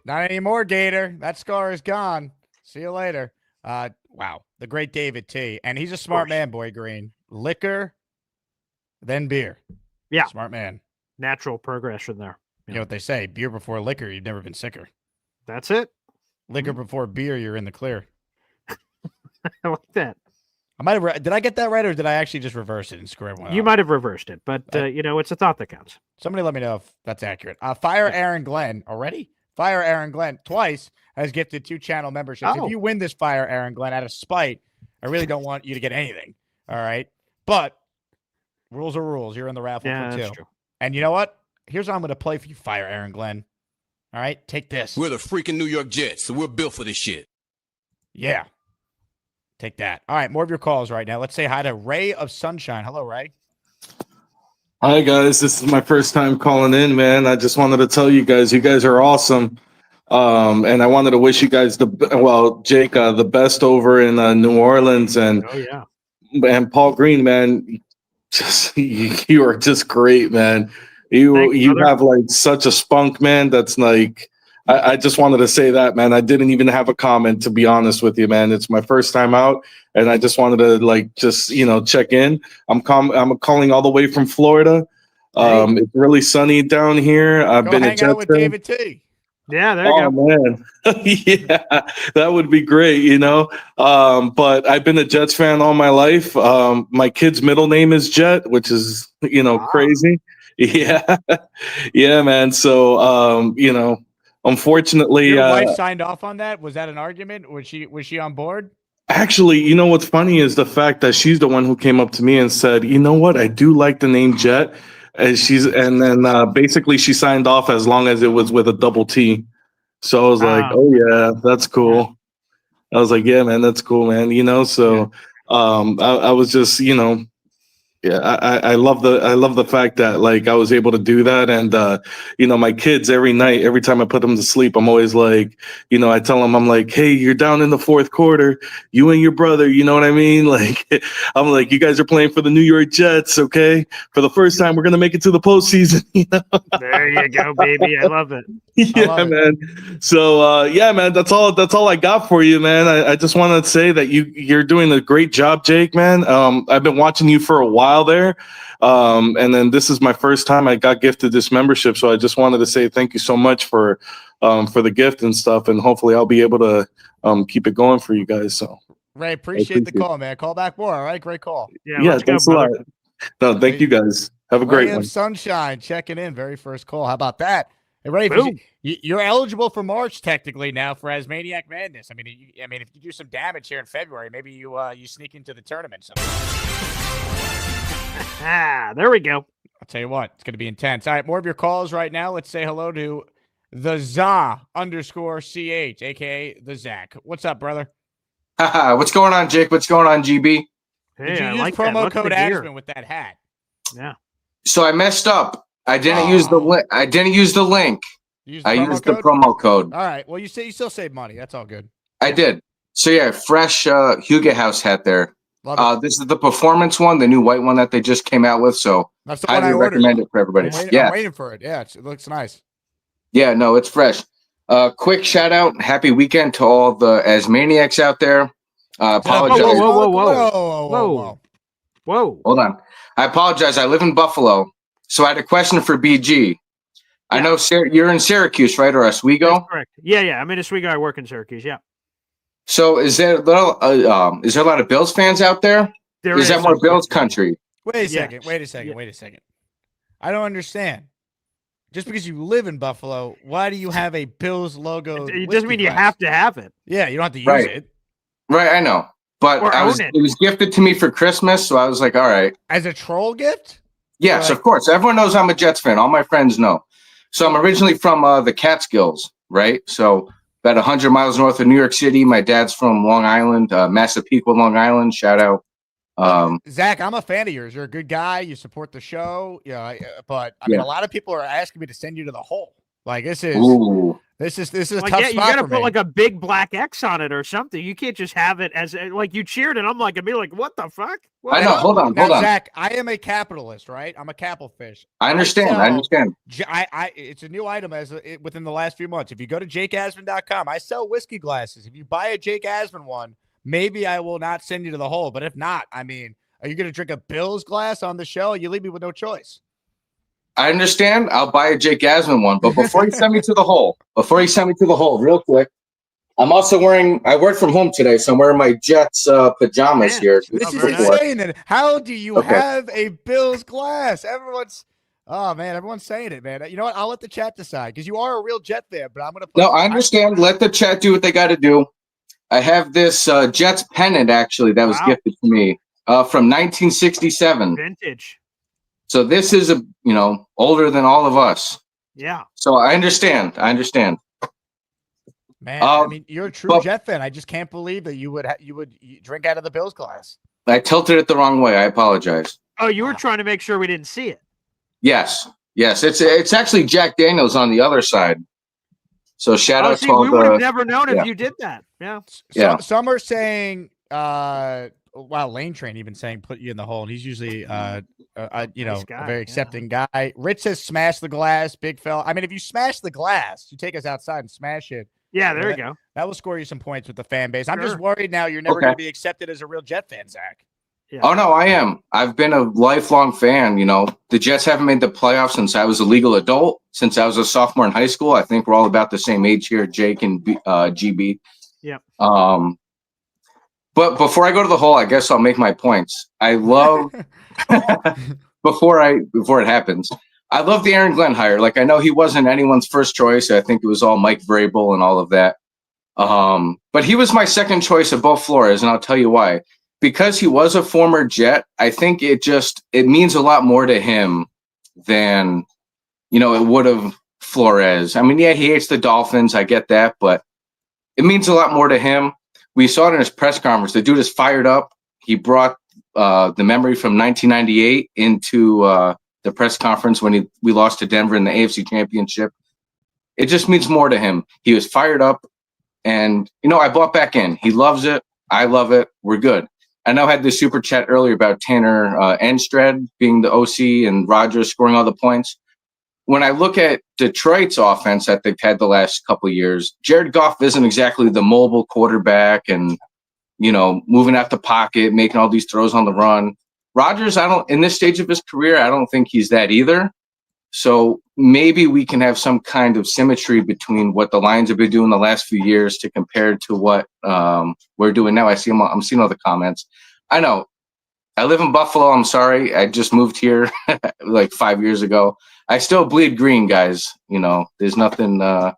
Not anymore, Gator. That scar is gone. See you later. Wow. The great David T. And he's a smart man, Boy Green. Liquor, then beer. Yeah. Smart man. Natural progression there. You know what they say, beer before liquor, you've never been sicker. That's it. Liquor before beer, you're in the clear. I like that. Did I get that right, or did I actually just reverse it and screw everyone You up? might have reversed it, but it's a thought that counts. Somebody let me know if that's accurate. Fire Aaron Glenn already. Fire Aaron Glenn twice has gifted 2 channel memberships. Oh. If you win this Fire Aaron Glenn out of spite, I really don't want you to get anything. All right, but rules are rules. You're in the raffle for 2. That's true. And you know what? Here's what I'm going to play for you, Fire Aaron Glenn. All right, take this. We're the freaking New York Jets, so we're built for this shit. Yeah. Take that. All right, more of your calls right now. Let's say hi to Ray of Sunshine. Hello, Ray. Hi, guys. This is my first time calling in, man. I just wanted to tell you guys are awesome. And I wanted to wish you guys Jake, the best over in New Orleans. And, and Paul Green, man, you are just great, man. You have like such a spunk, man. That's like, I just wanted to say that, man. I didn't even have a comment, to be honest with you, man. It's my first time out, and I just wanted to check in. I'm calling all the way from Florida. It's really sunny down here. I've been hang out with David T. Yeah, there you go. Man. Yeah, that would be great, But I've been a Jets fan all my life. My kid's middle name is Jet, which is, crazy. Yeah. Yeah, man. So, unfortunately, your wife signed off on that. Was that an argument? Was she on board? Actually, what's funny is the fact that she's the one who came up to me and said, "You know what? I do like the name Jet." And then basically she signed off as long as it was with a double T. So I was like, "Oh yeah, that's cool." I was like, "Yeah, man, that's cool, man." So I was just, yeah, I love the fact that like I was able to do that. And my kids, every night, every time I put them to sleep, I'm always like, I tell them, I'm like, "Hey, you're down in the 4th quarter, you and your brother," you know what I mean? Like, I'm like, "You guys are playing for the New York Jets, okay? For the first time, we're gonna make it to the postseason." There you go, baby. I love it. Yeah, man. So yeah, man, that's all I got for you, man. I just want to say that you're doing a great job, Jake, man. I've been watching you for a while there, and then this is my first time I got gifted this membership, so I just wanted to say thank you so much for the gift and stuff, and hopefully I'll be able to keep it going for you guys. So Ray, appreciate the call, man. Call back more. All right, great call. Yeah, thanks a lot. No, thank you guys. Have a great one. Sunshine checking in, very first call. How about that? Hey, Ray, you're eligible for March technically now for Asmaniac Madness. I mean, if you do some damage here in February, maybe you sneak into the tournament. There we go. I'll tell you what, it's going to be intense. All right, more of your calls right now. Let's say hello to the ZA_CH, a.k.a. the Zach. What's up, brother? What's going on, Jake? What's going on, GB? Hey, Did you I use like promo that. code Asman with that hat? Yeah. So I messed up. I didn't use the link. I used the promo code. All right. Well, you still save money. That's all good. I did. So yeah, fresh Hugo House hat there. This is the performance one, the new white one that they just came out with. So that's the highly one I ordered. recommend it for everybody. I'm waiting for it. Yeah, it looks nice. Yeah, no, it's fresh. Quick shout out, happy weekend to all the Asmaniacs out there. Apologize. Whoa. Hold on. I apologize. I live in Buffalo, so I had a question for BG. I know you're in Syracuse, right, or Oswego? That's correct. Yeah. I'm in Oswego. I work in Syracuse. Yeah. So is there a lot of Bills fans out there? Is that more Bills country? Wait a second. I don't understand. Just because you live in Buffalo, why do you have a Bills logo? It doesn't mean you have to have it. Yeah, you don't have to use it. Right, I know. But it was gifted to me for Christmas, so I was like, all right. As a troll gift? Yes, of course. Everyone knows I'm a Jets fan. All my friends know. So I'm originally from the Catskills, right? So about 100 miles north of New York City. My dad's from Long Island, Massapequa, Long Island. Shout out. Zach, I'm a fan of yours. You're a good guy. You support the show. Yeah, but I mean, a lot of people are asking me to send you to the hole. Like this is a like, tough you spot gotta for put me. like a big black X on it or something. You can't just have it as like you cheered and I'm like, what the fuck? I know. Hold on. Zach, I am a capitalist, right? I'm a capital fish. I understand. It's a new item within the last few months. If you go to jakeasman.com, I sell whiskey glasses. If you buy a Jake Asman one, maybe I will not send you to the hole. But if not, I mean, are you going to drink a Bills glass on the show? You leave me with no choice. I understand. I'll buy a Jake Asman one. But before you send me to the hole, real quick, I'm also I work from home today, so I'm wearing my Jets pajamas here. This is insane. How do you have a Bills glass? Everyone's saying it, man. You know what? I'll let the chat decide because you are a real Jet fan, but I'm going to No, I understand. Let the chat do what they got to do. I have this Jets pennant, actually, that was gifted to me from 1967. Vintage. So this is older than all of us. Yeah. So I understand. Man, I mean, you're a true Jet fan. I just can't believe that you would drink out of the Bills glass. I tilted it the wrong way. I apologize. Oh, you were trying to make sure we didn't see it. Yes. It's actually Jack Daniels on the other side. So shout out to all we would have never known if you did that. Yeah. Some are saying, Lane Train even saying put you in the hole, and he's usually a very accepting guy. Rich says smash the glass, big fella. I mean, if you smash the glass, you take us outside and smash it. Yeah, there you go. That will score you some points with the fan base. I'm just worried now you're never going to be accepted as a real Jet fan, Zach. Yeah. Oh, no, I am. I've been a lifelong fan. The Jets haven't made the playoffs since I was a legal adult, since I was a sophomore in high school. I think we're all about the same age here, Jake and GB. Yeah. But before I go to the hole, I guess I'll make my points. I love before it happens. I love the Aaron Glenn hire. Like, I know he wasn't anyone's first choice. I think it was all Mike Vrabel and all of that. But he was my second choice above Flores, and I'll tell you why. Because he was a former Jet, I think it means a lot more to him than, it would have Flores. I mean, yeah, he hates the Dolphins. I get that, but it means a lot more to him. We saw it in his press conference. The dude is fired up. He brought the memory from 1998 into the press conference when we lost to Denver in the AFC Championship. It just means more to him. He was fired up, and I bought back in. He loves it. I love it. We're good. I know I had this super chat earlier about Tanner Engstrand being the OC and Rodgers scoring all the points. When I look at Detroit's offense that they've had the last couple of years, Jared Goff isn't exactly the mobile quarterback and, moving out the pocket, making all these throws on the run. Rodgers, in this stage of his career, I don't think he's that either. So maybe we can have some kind of symmetry between what the Lions have been doing the last few years to compare to what we're doing now. I'm seeing all the comments. I know. I live in Buffalo. I'm sorry. I just moved here like 5 years ago. I still bleed green, guys. There's nothing. All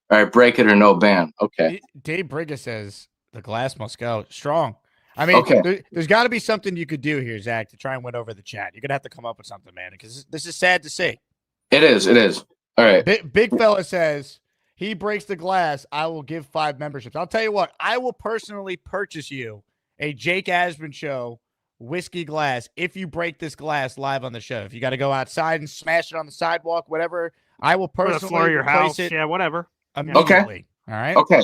right, break it or no ban. Okay. Dave Brigga says the glass must go strong. I mean, there's got to be something you could do here, Zach, to try and win over the chat. You're going to have to come up with something, man, because this is sad to see. It is. All right. Big fella says he breaks the glass. I will give 5 memberships. I'll tell you what, I will personally purchase you a Jake Asman show whiskey glass if you break this glass live on the show. If you got to go outside and smash it on the sidewalk, whatever, I will Or personally the floor of your replace house. it Yeah, whatever. immediately. All right. Okay.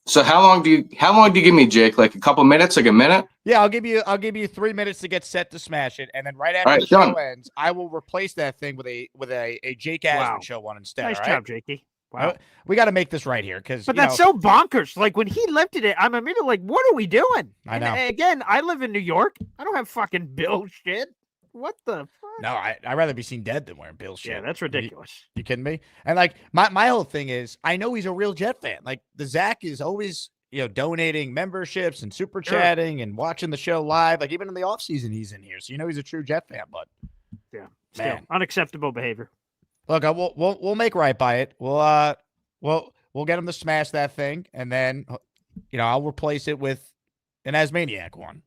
So how long do you give me, Jake? Like a couple minutes, like a minute? Yeah, I'll give you 3 minutes to get set to smash it, and then right after All right, the show done. ends, I will replace that thing with a Jake Asman show one instead. Nice all right? job, Jakey. Wow. We got to make this right here because. But that's so bonkers. Like when he lifted it, I'm immediately like, "What are we doing?" I know. And again, I live in New York. I don't have fucking Bill shit. What the fuck? No, I'd rather be seen dead than wearing Bill shit. Yeah, that's ridiculous. You kidding me? And like my whole thing is, I know he's a real Jet fan. Like the Zach is always donating memberships and super chatting and watching the show live. Like even in the off season, he's in here, so you know he's a true Jet fan. But yeah, still man, unacceptable behavior. Look, we'll make right by it. We'll get him to smash that thing, and then I'll replace it with an Asmaniac one.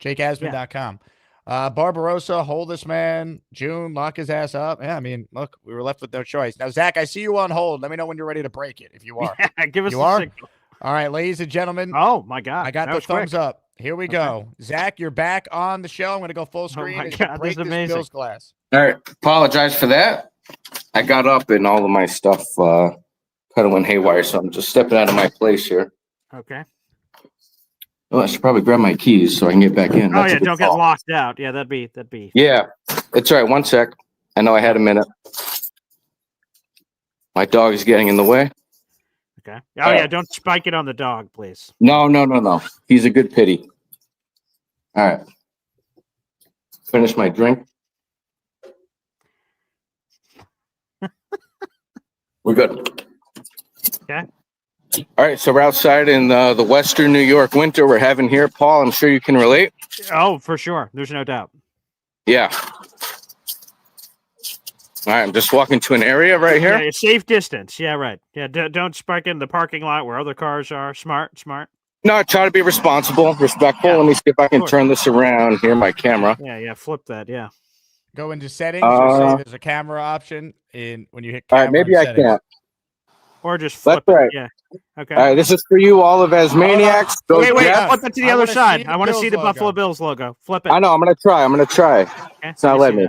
JakeAsman.com. Barbarossa, hold this man. June, lock his ass up. Yeah, I mean, look, we were left with no choice. Now, Zach, I see you on hold. Let me know when you're ready to break it. If you are, Yeah, give us you a are. signal. All right, ladies and gentlemen. Oh my God, I got that the was quick. thumbs up. Here we go. Zach, you're back on the show. I'm going to go full screen. my as you God, break this is amazing. Bill's glass. All right. Apologize for that. I got up and all of my stuff kind of went haywire, so I'm just stepping out of my place here. Okay. Well, I should probably grab my keys so I can get back in. Oh That's a yeah, good don't get call. locked out. Yeah, that'd be. Yeah, it's all right. One sec. I know I had a minute. My dog is getting in the way. Okay. Oh yeah, don't spike it on the dog, please. No. He's a good pity. All right. Finish my drink. We're good. Okay. All right, so we're outside in the Western New York winter we're having here. Paul, I'm sure you can relate. Oh, for sure. There's no doubt. Yeah. All right, I'm just walking to an area right here. Yeah, safe distance. Yeah, right. Yeah, don't spike in the parking lot where other cars are. Smart. No, I try to be responsible, respectful. Let me see if I can turn this around here, my camera. Yeah. Flip that. Yeah. Go into settings. You'll see there's a camera option when you hit All camera. right, maybe and I settings. can't. Or just flip That's right. it. Yeah. Okay. All right, this is for you, all of Asmaniacs. Go Wait. Jets. Flip it to the I other wanna side. see the I want to Bills see the logo. Buffalo Bills logo. Flip it. I know. I'm gonna try. Okay, It's not let letting see me.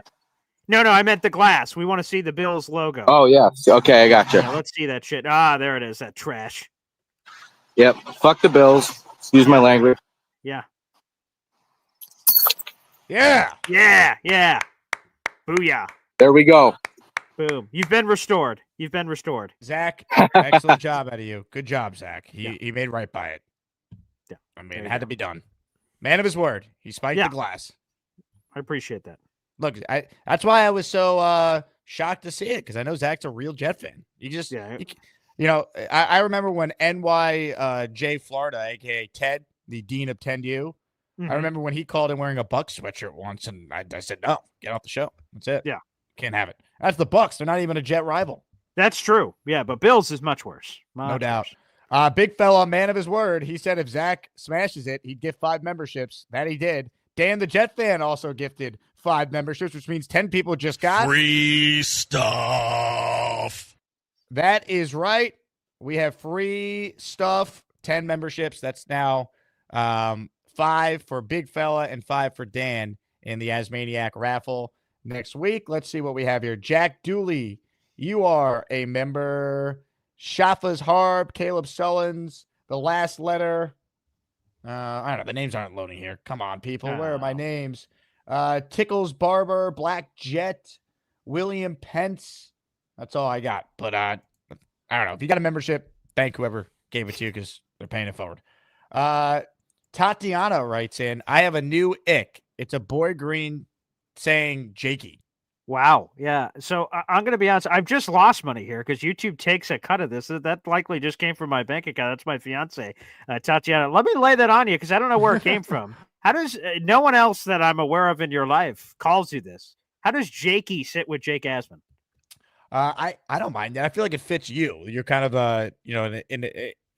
that. No, I meant the glass. We want to see the Bills logo. Oh yeah. Okay, I got you. Yeah, let's see that shit. Ah, there it is. That trash. Yep. Fuck the Bills. Excuse my language. Yeah. Yeah. Yeah. Booyah. There we go. Boom. You've been restored. Zach, excellent job out of you. Good job, Zach. He made right by it. Yeah. I mean, it had to be done. Man of his word. He spiked the glass. I appreciate that. Look, that's why I was so shocked to see it, because I know Zach's a real Jet fan. I remember when NY Florida, aka Ted, the dean of 10U, I remember when he called in wearing a Bucks sweatshirt once, and I said, no, get off the show. That's it. Yeah. Can't have it. That's the Bucks. They're not even a Jet rival. That's true. Yeah, but Bills is much worse. No doubt. Big fella, man of his word. He said if Zach smashes it, he'd give 5 memberships. That he did. Dan the Jet fan also gifted 5 memberships, which means 10 people just got free stuff. That is right. We have free stuff, 10 memberships. That's now 5 for Big Fella and 5 for Dan in the Asmaniac raffle next week. Let's see what we have here. Jack Dooley, you are a member. Shafa's Harb, Caleb Sullins, the last letter. I don't know. The names aren't loading here. Come on, people. Where are my names? Tickles Barber, Black Jet, William Pence. That's all I got. But I don't know. If you got a membership, thank whoever gave it to you because they're paying it forward. Tatiana writes in, I have a new ick. It's a boy green saying Jakey. Wow. Yeah. So I'm going to be honest. I've just lost money here because YouTube takes a cut of this. That likely just came from my bank account. That's my fiance, Tatiana. Let me lay that on you because I don't know where it came from. How does no one else that I'm aware of in your life calls you this? How does Jakey sit with Jake Asman? I don't mind that. I feel like it fits you. You're kind of a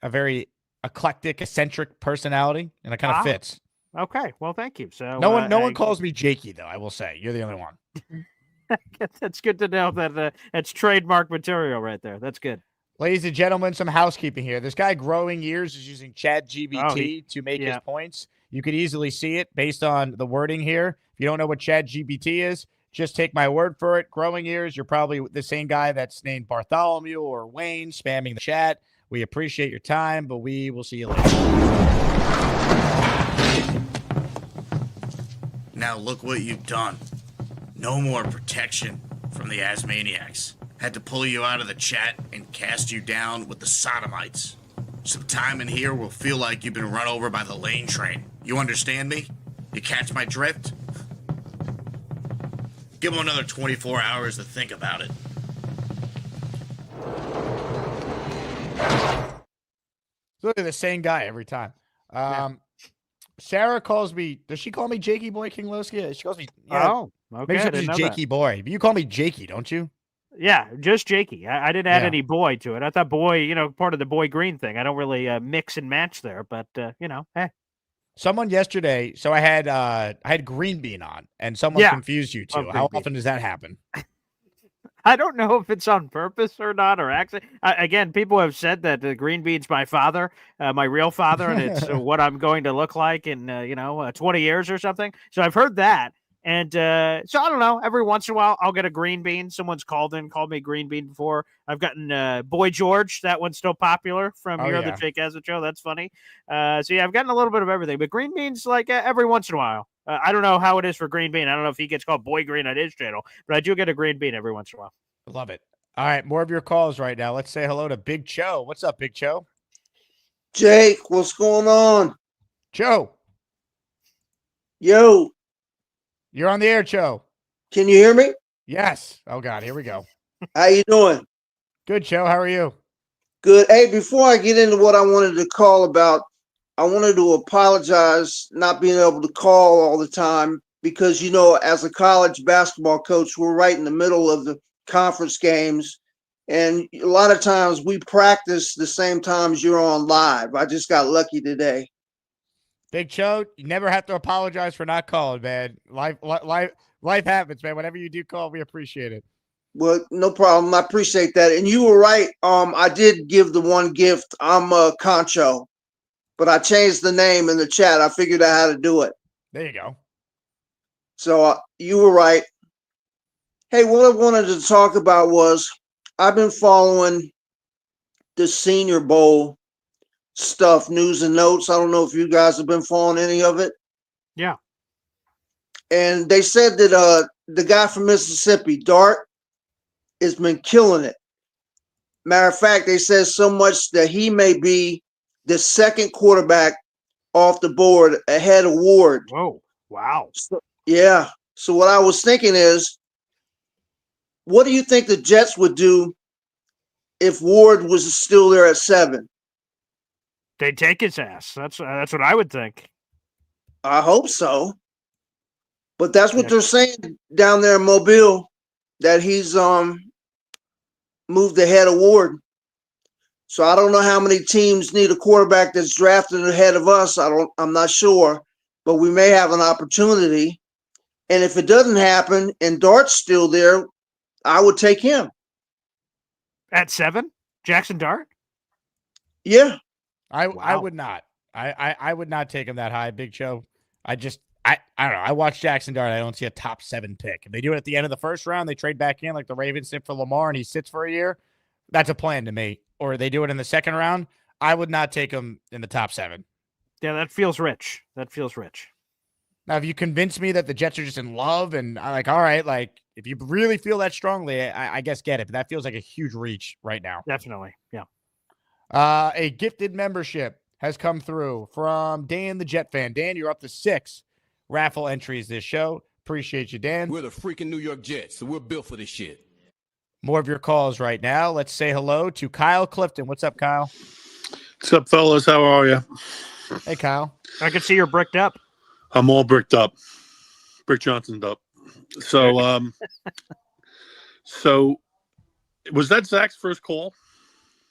very eclectic, eccentric personality, and it kind of fits. Okay. Well, thank you. So no one calls me Jakey though. I will say you're the only one. That's good to know that that's trademark material right there. That's good. Ladies and gentlemen, some housekeeping here. This guy Growing Years is using ChatGPT to make his points. You could easily see it based on the wording here. If you don't know what ChatGPT is, just take my word for it. Growing ears, you're probably the same guy that's named Bartholomew or Wayne spamming the chat. We appreciate your time, but we will see you later. Now look what you've done. No more protection from the Asmaniacs. Had to pull you out of the chat and cast you down with the sodomites. Some time in here will feel like you've been run over by the lane train. You understand me? You catch my drift? Give him another 24 hours to think about it. Literally the same guy every time. Sarah calls me. Does she call me Jakey Boy King Lowski? She calls me. Yeah, Oh, okay. maybe I she's didn't know Jakey Boy. But you call me Jakey, don't you? Yeah, just Jakey. I didn't add Yeah. any boy to it. I thought boy, part of the boy green thing. I don't really mix and match there, but hey. Someone yesterday. So I had green bean on, and someone confused you love two. How green bean. often does that happen? I don't know if it's on purpose or not, or accident. Again, people have said that green bean's my father, my real father, and it's what I'm going to look like in 20 years or something. So I've heard that. And so I don't know. Every once in a while, I'll get a green bean. Someone's called me green bean before. I've gotten Boy George. That one's still popular from the Jake Asman show. That's funny. So yeah, I've gotten a little bit of everything. But green bean's like every once in a while. I don't know how it is for green bean. I don't know if he gets called Boy Green on his channel, but I do get a green bean every once in a while. Love it. All right, more of your calls right now. Let's say hello to Big Cho. What's up, Big Cho? Jake, what's going on? Cho. Yo. You're on the air, Cho. Can you hear me? Yes. Oh, God. Here we go. How you doing? Good, Cho. How are you? Good. Hey, before I get into what I wanted to call about, I wanted to apologize not being able to call all the time because, as a college basketball coach, we're right in the middle of the conference games. And a lot of times we practice the same times you're on live. I just got lucky today. Big Cho, you never have to apologize for not calling, man. Life happens, man. Whenever you do call, we appreciate it. Well, no problem. I appreciate that. And you were right. I did give the one gift. I'm Concho, but I changed the name in the chat. I figured out how to do it. There you go. So you were right. Hey, what I wanted to talk about was I've been following the Senior Bowl stuff, news and notes. I don't know if you guys have been following any of it. Yeah. And they said that the guy from Mississippi, Dart, has been killing it. Matter of fact, they said so much that he may be the second quarterback off the board ahead of Ward. Whoa. Wow. So, yeah. So what I was thinking is, what do you think the Jets would do if Ward was still there at 7? They'd take his ass. That's what I would think. I hope so. But that's what they're saying down there in Mobile, that he's moved ahead of Ward. So I don't know how many teams need a quarterback that's drafted ahead of us. I'm not sure, but we may have an opportunity. And if it doesn't happen and Dart's still there, I would take him. At 7? Jackson Dart? Yeah. I would not. I would not take him that high, Big Show. I don't know. I watch Jackson Dart. I don't see a top 7 pick. If they do it at the end of the first round, they trade back in like the Ravens did for Lamar and he sits for a year. That's a plan to me. Or they do it in the second round. I would not take him in the top 7. Yeah, that feels rich. Now, if you convince me that the Jets are just in love and I'm like, all right, like if you really feel that strongly, I guess get it. But that feels like a huge reach right now. Definitely. Yeah. A gifted membership has come through from Dan the Jet fan. Dan, you're up to 6 raffle entries this show. Appreciate you, Dan. We're the freaking New York Jets, so we're built for this shit. More of your calls right now. Let's say hello to Kyle Clifton. What's up, Kyle? What's up, fellas? How are you? Hey, Kyle. I can see you're bricked up. I'm all bricked up. Brick Johnson's up. So, so was that Zach's first call?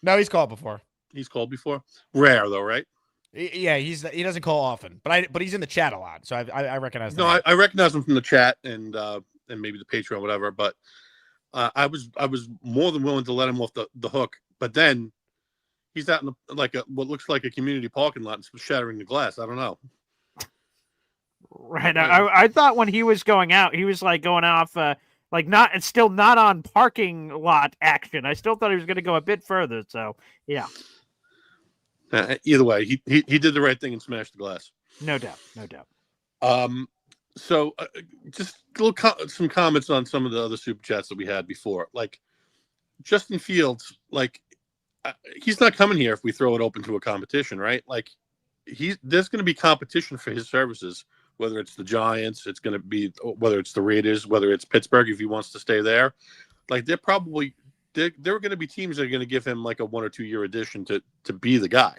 No, he's called before. He's called before. Rare though, right? Yeah, he doesn't call often, but he's in the chat a lot, so I recognize. No, I recognize him from the chat and maybe the Patreon, whatever. But I was more than willing to let him off the hook. But then he's out in what looks like a community parking lot and shattering the glass. I don't know. Right. I thought when he was going out, he was like going off, it's still not on parking lot action. I still thought he was going to go a bit further. So, yeah. Either way, he did the right thing and smashed the glass. No doubt. No doubt. So just some comments on some of the other super chats that we had before. Like Justin Fields, he's not coming here if we throw it open to a competition, right? Like there's going to be competition for his services, whether it's the Giants, whether it's the Raiders, whether it's Pittsburgh, if he wants to stay there. Like there are going to be teams that are going to give him like a 1 or 2 year addition to be the guy.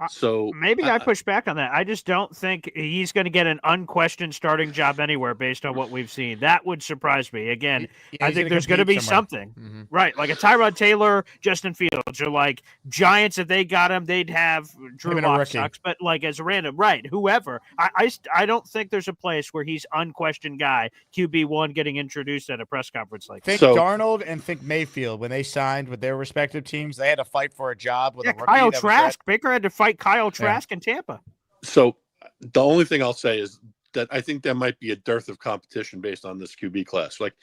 So maybe I push back on that. I just don't think he's going to get an unquestioned starting job anywhere based on what we've seen. That would surprise me. Again, I think there's going to be something, right? Like a Tyrod Taylor, Justin Fields, or like Giants. If they got him, they'd have Drew Lock sucks, but like as a random, right? Whoever. I don't think there's a place where he's unquestioned guy QB1 getting introduced at a press conference like that. Think Darnold and think Mayfield when they signed with their respective teams. They had to fight for a job with a rookie. Kyle Trask. Baker had to fight Kyle Trask in Tampa. So the only thing I'll say is that I think there might be a dearth of competition based on this QB class. Like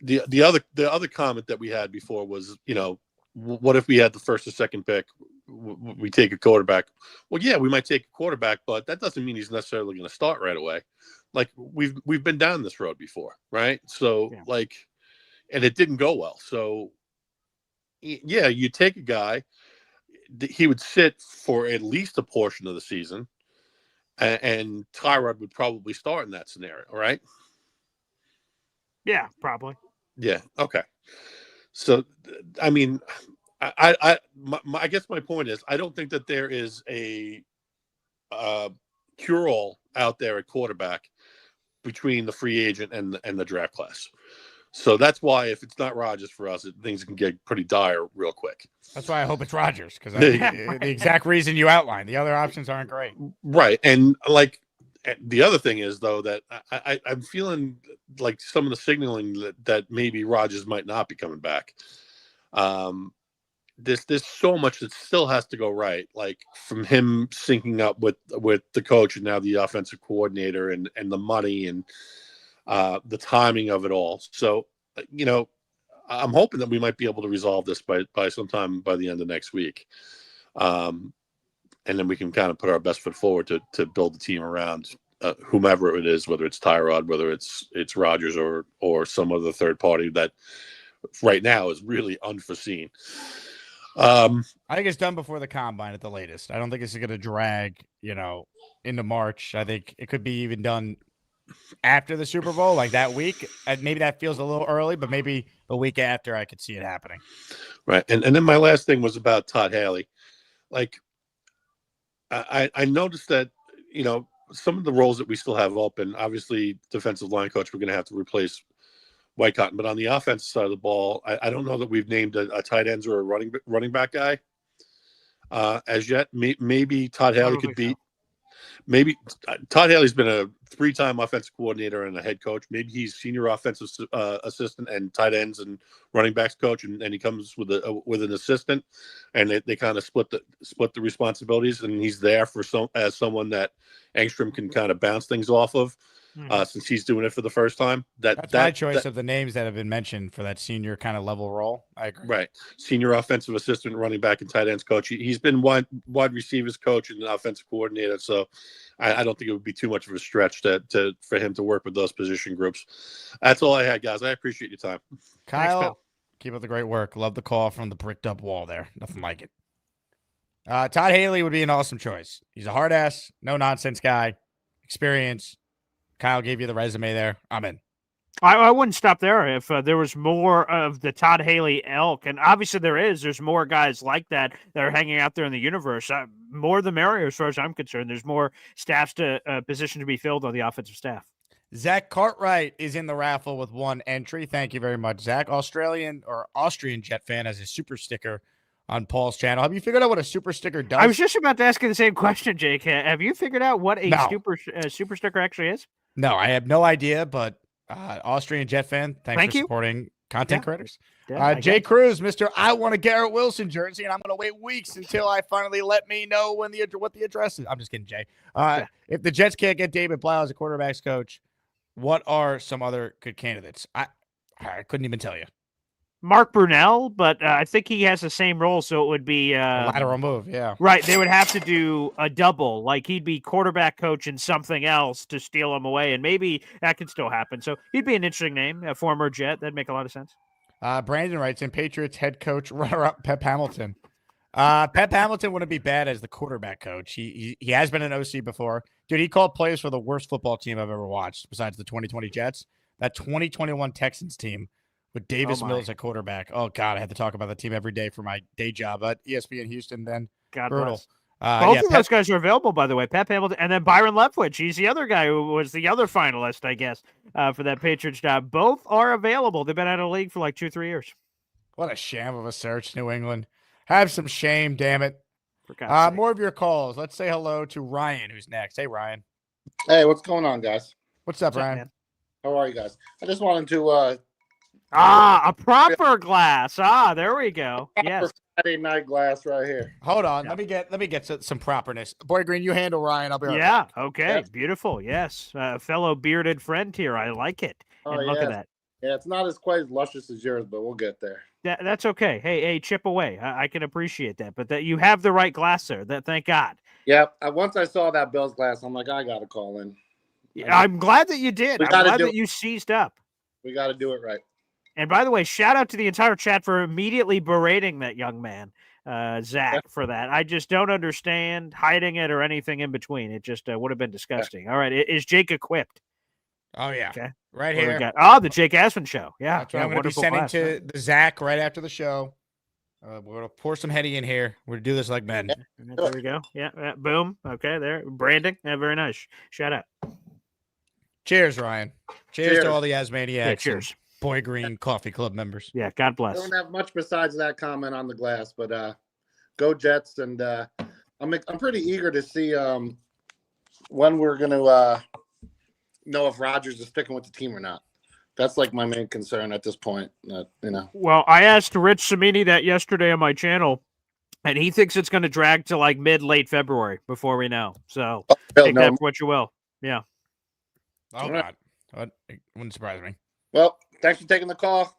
the other comment that we had before was, what if we had the first or second pick? We take a quarterback. Well, yeah, we might take a quarterback, but that doesn't mean he's necessarily going to start right away. Like we've been down this road before, right? So and it didn't go well. So yeah, you take a guy. He would sit for at least a portion of the season, and Tyrod would probably start in that scenario, right? Yeah, probably. Yeah. Okay. So, I mean, I guess my point is, I don't think that there is a cure-all out there at quarterback between the free agent and the draft class. So that's why if it's not Rodgers for us, things can get pretty dire real quick. That's why I hope it's Rodgers, because the exact reason you outlined. The other options aren't great. Right. And the other thing is, though, that I'm feeling like some of the signaling that maybe Rodgers might not be coming back. There's so much that still has to go right, like from him syncing up with the coach and now the offensive coordinator and the money and the timing of it all. So, I'm hoping that we might be able to resolve this by sometime by the end of next week. And then we can kind of put our best foot forward to build the team around whomever it is, whether it's Tyrod, whether it's Rodgers or some other third party that right now is really unforeseen. I think it's done before the combine at the latest. I don't think it's going to drag, into March. I think it could be even done after the Super Bowl, like that week. Maybe that feels a little early, but maybe the week after I could see it happening. Right. And then my last thing was about Todd Haley. Like, I noticed that, some of the roles that we still have open, obviously defensive line coach, we're going to have to replace White Cotton. But on the offensive side of the ball, I don't know that we've named a tight ends or a running back guy as yet. Maybe Todd Haley could be. Maybe Todd Haley's been a 3-time offensive coordinator and a head coach. Maybe he's senior offensive assistant and tight ends and running backs coach, and he comes with an assistant, and they kind of split the responsibilities, and he's there as someone that Engstrand can kind of bounce things off of. Since he's doing it for the first time. That's my choice of the names that have been mentioned for that senior kind of level role. I agree. Right. Senior offensive assistant, running back, and tight ends coach. He's been wide receivers coach and an offensive coordinator. So I don't think it would be too much of a stretch for him to work with those position groups. That's all I had, guys. I appreciate your time. Kyle, Thanks, keep up the great work. Love the call from the bricked up wall there. Nothing like it. Todd Haley would be an awesome choice. He's a hard ass, no nonsense guy, experience. Kyle gave you the resume there. I'm in. I wouldn't stop there. If there was more of the Todd Haley ilk, and obviously there's more guys like that are hanging out there in the universe. More the merrier, as far as I'm concerned. There's more staffs position to be filled on the offensive staff. Zach Cartwright is in the raffle with 1 entry. Thank you very much, Zach. Australian Jet fan has a super sticker on Paul's channel. Have you figured out what a super sticker does? I was just about to ask you the same question, Jake. Have you figured out what a super sticker actually is? No, I have no idea, but Austrian Jet fan, thanks for supporting content creators. Yeah, Jay Cruz, Mr. I want a Garrett Wilson jersey, and I'm going to wait weeks until I finally let me know what the address is. I'm just kidding, Jay. If the Jets can't get David Blau as a quarterbacks coach, what are some other good candidates? I couldn't even tell you. Mark Brunell, but I think he has the same role, so it would be a lateral move. Yeah, right. They would have to do a double, like he'd be quarterback coach and something else to steal him away, and maybe that could still happen. So he'd be an interesting name, a former Jet. That'd make a lot of sense. Brandon writes in Patriots head coach runner-up Pep Hamilton. Pep Hamilton wouldn't be bad as the quarterback coach. He has been an OC before. Dude, he called plays for the worst football team I've ever watched, besides the 2020 Jets. That 2021 Texans team with Davis Mills at quarterback. Oh, God, I had to talk about the team every day for my day job at ESPN Houston then. God brutal. Bless. Both of those guys are available, by the way. Pep Hamilton and then Byron Leftwich. He's the other guy who was the other finalist, I guess, for that Patriots job. Both are available. They've been out of the league for like 2-3 years. What a sham of a search, New England. Have some shame, damn it. More of your calls. Let's say hello to Ryan, who's next. Hey, Ryan. Hey, what's going on, guys? What's up, Ryan? Man? How are you guys? I just wanted to a proper glass. There we go. Yes. Friday night glass right here. Hold on. Let me get some properness. Boy Green, you handle Ryan. I'll be right back. Okay. Yep. Beautiful. Yes. Fellow bearded friend here. I like it. And look at that. Yeah, it's not as quite as luscious as yours, but we'll get there. That's okay. Hey, chip away. I can appreciate that. But that you have the right glass there. Thank God. Yep. Once I saw that Bill's glass, I'm like, I got to call in. I'm glad that you did. I'm glad that you seized up. We got to do it right. And by the way, shout out to the entire chat for immediately berating that young man, Zach, for that. I just don't understand hiding it or anything in between. It just would have been disgusting. All right. Is Jake equipped? Oh, yeah. Okay. Right here. The Jake Asman show. Yeah. That's what I'm going to be sending to the Zach right after the show. We're going to pour some Heady in here. We're going to do this like men. There we go. Yeah. Boom. Okay. There. Branding. Yeah, very nice. Shout out. Cheers, Ryan. Cheers to all the Asmaniacs. Yeah, cheers. Boy Green Coffee Club members. Yeah, God bless. I don't have much besides that comment on the glass, but go Jets, and I'm pretty eager to see when we're going to know if Rodgers is sticking with the team or not. That's like my main concern at this point. Well, I asked Rich Samini that yesterday on my channel, and he thinks it's going to drag to like late February before we know. So take that for what you will. Yeah. Oh, God. It wouldn't surprise me. Well, thanks for taking the call.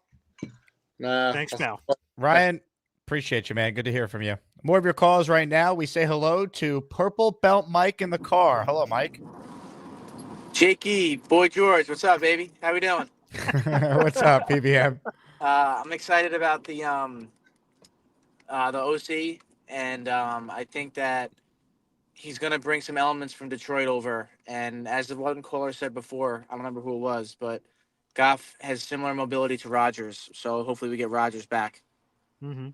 Thanks, pal. Ryan, appreciate you, man. Good to hear from you. More of your calls right now. We say hello to Purple Belt Mike in the car. Hello, Mike. Jakey, Boy George, what's up, baby? How we doing? What's up, PBM? I'm excited about the OC, and I think that he's going to bring some elements from Detroit over. And as the one caller said before, I don't remember who it was, but Goff has similar mobility to Rodgers, so hopefully we get Rodgers back. Mm-hmm.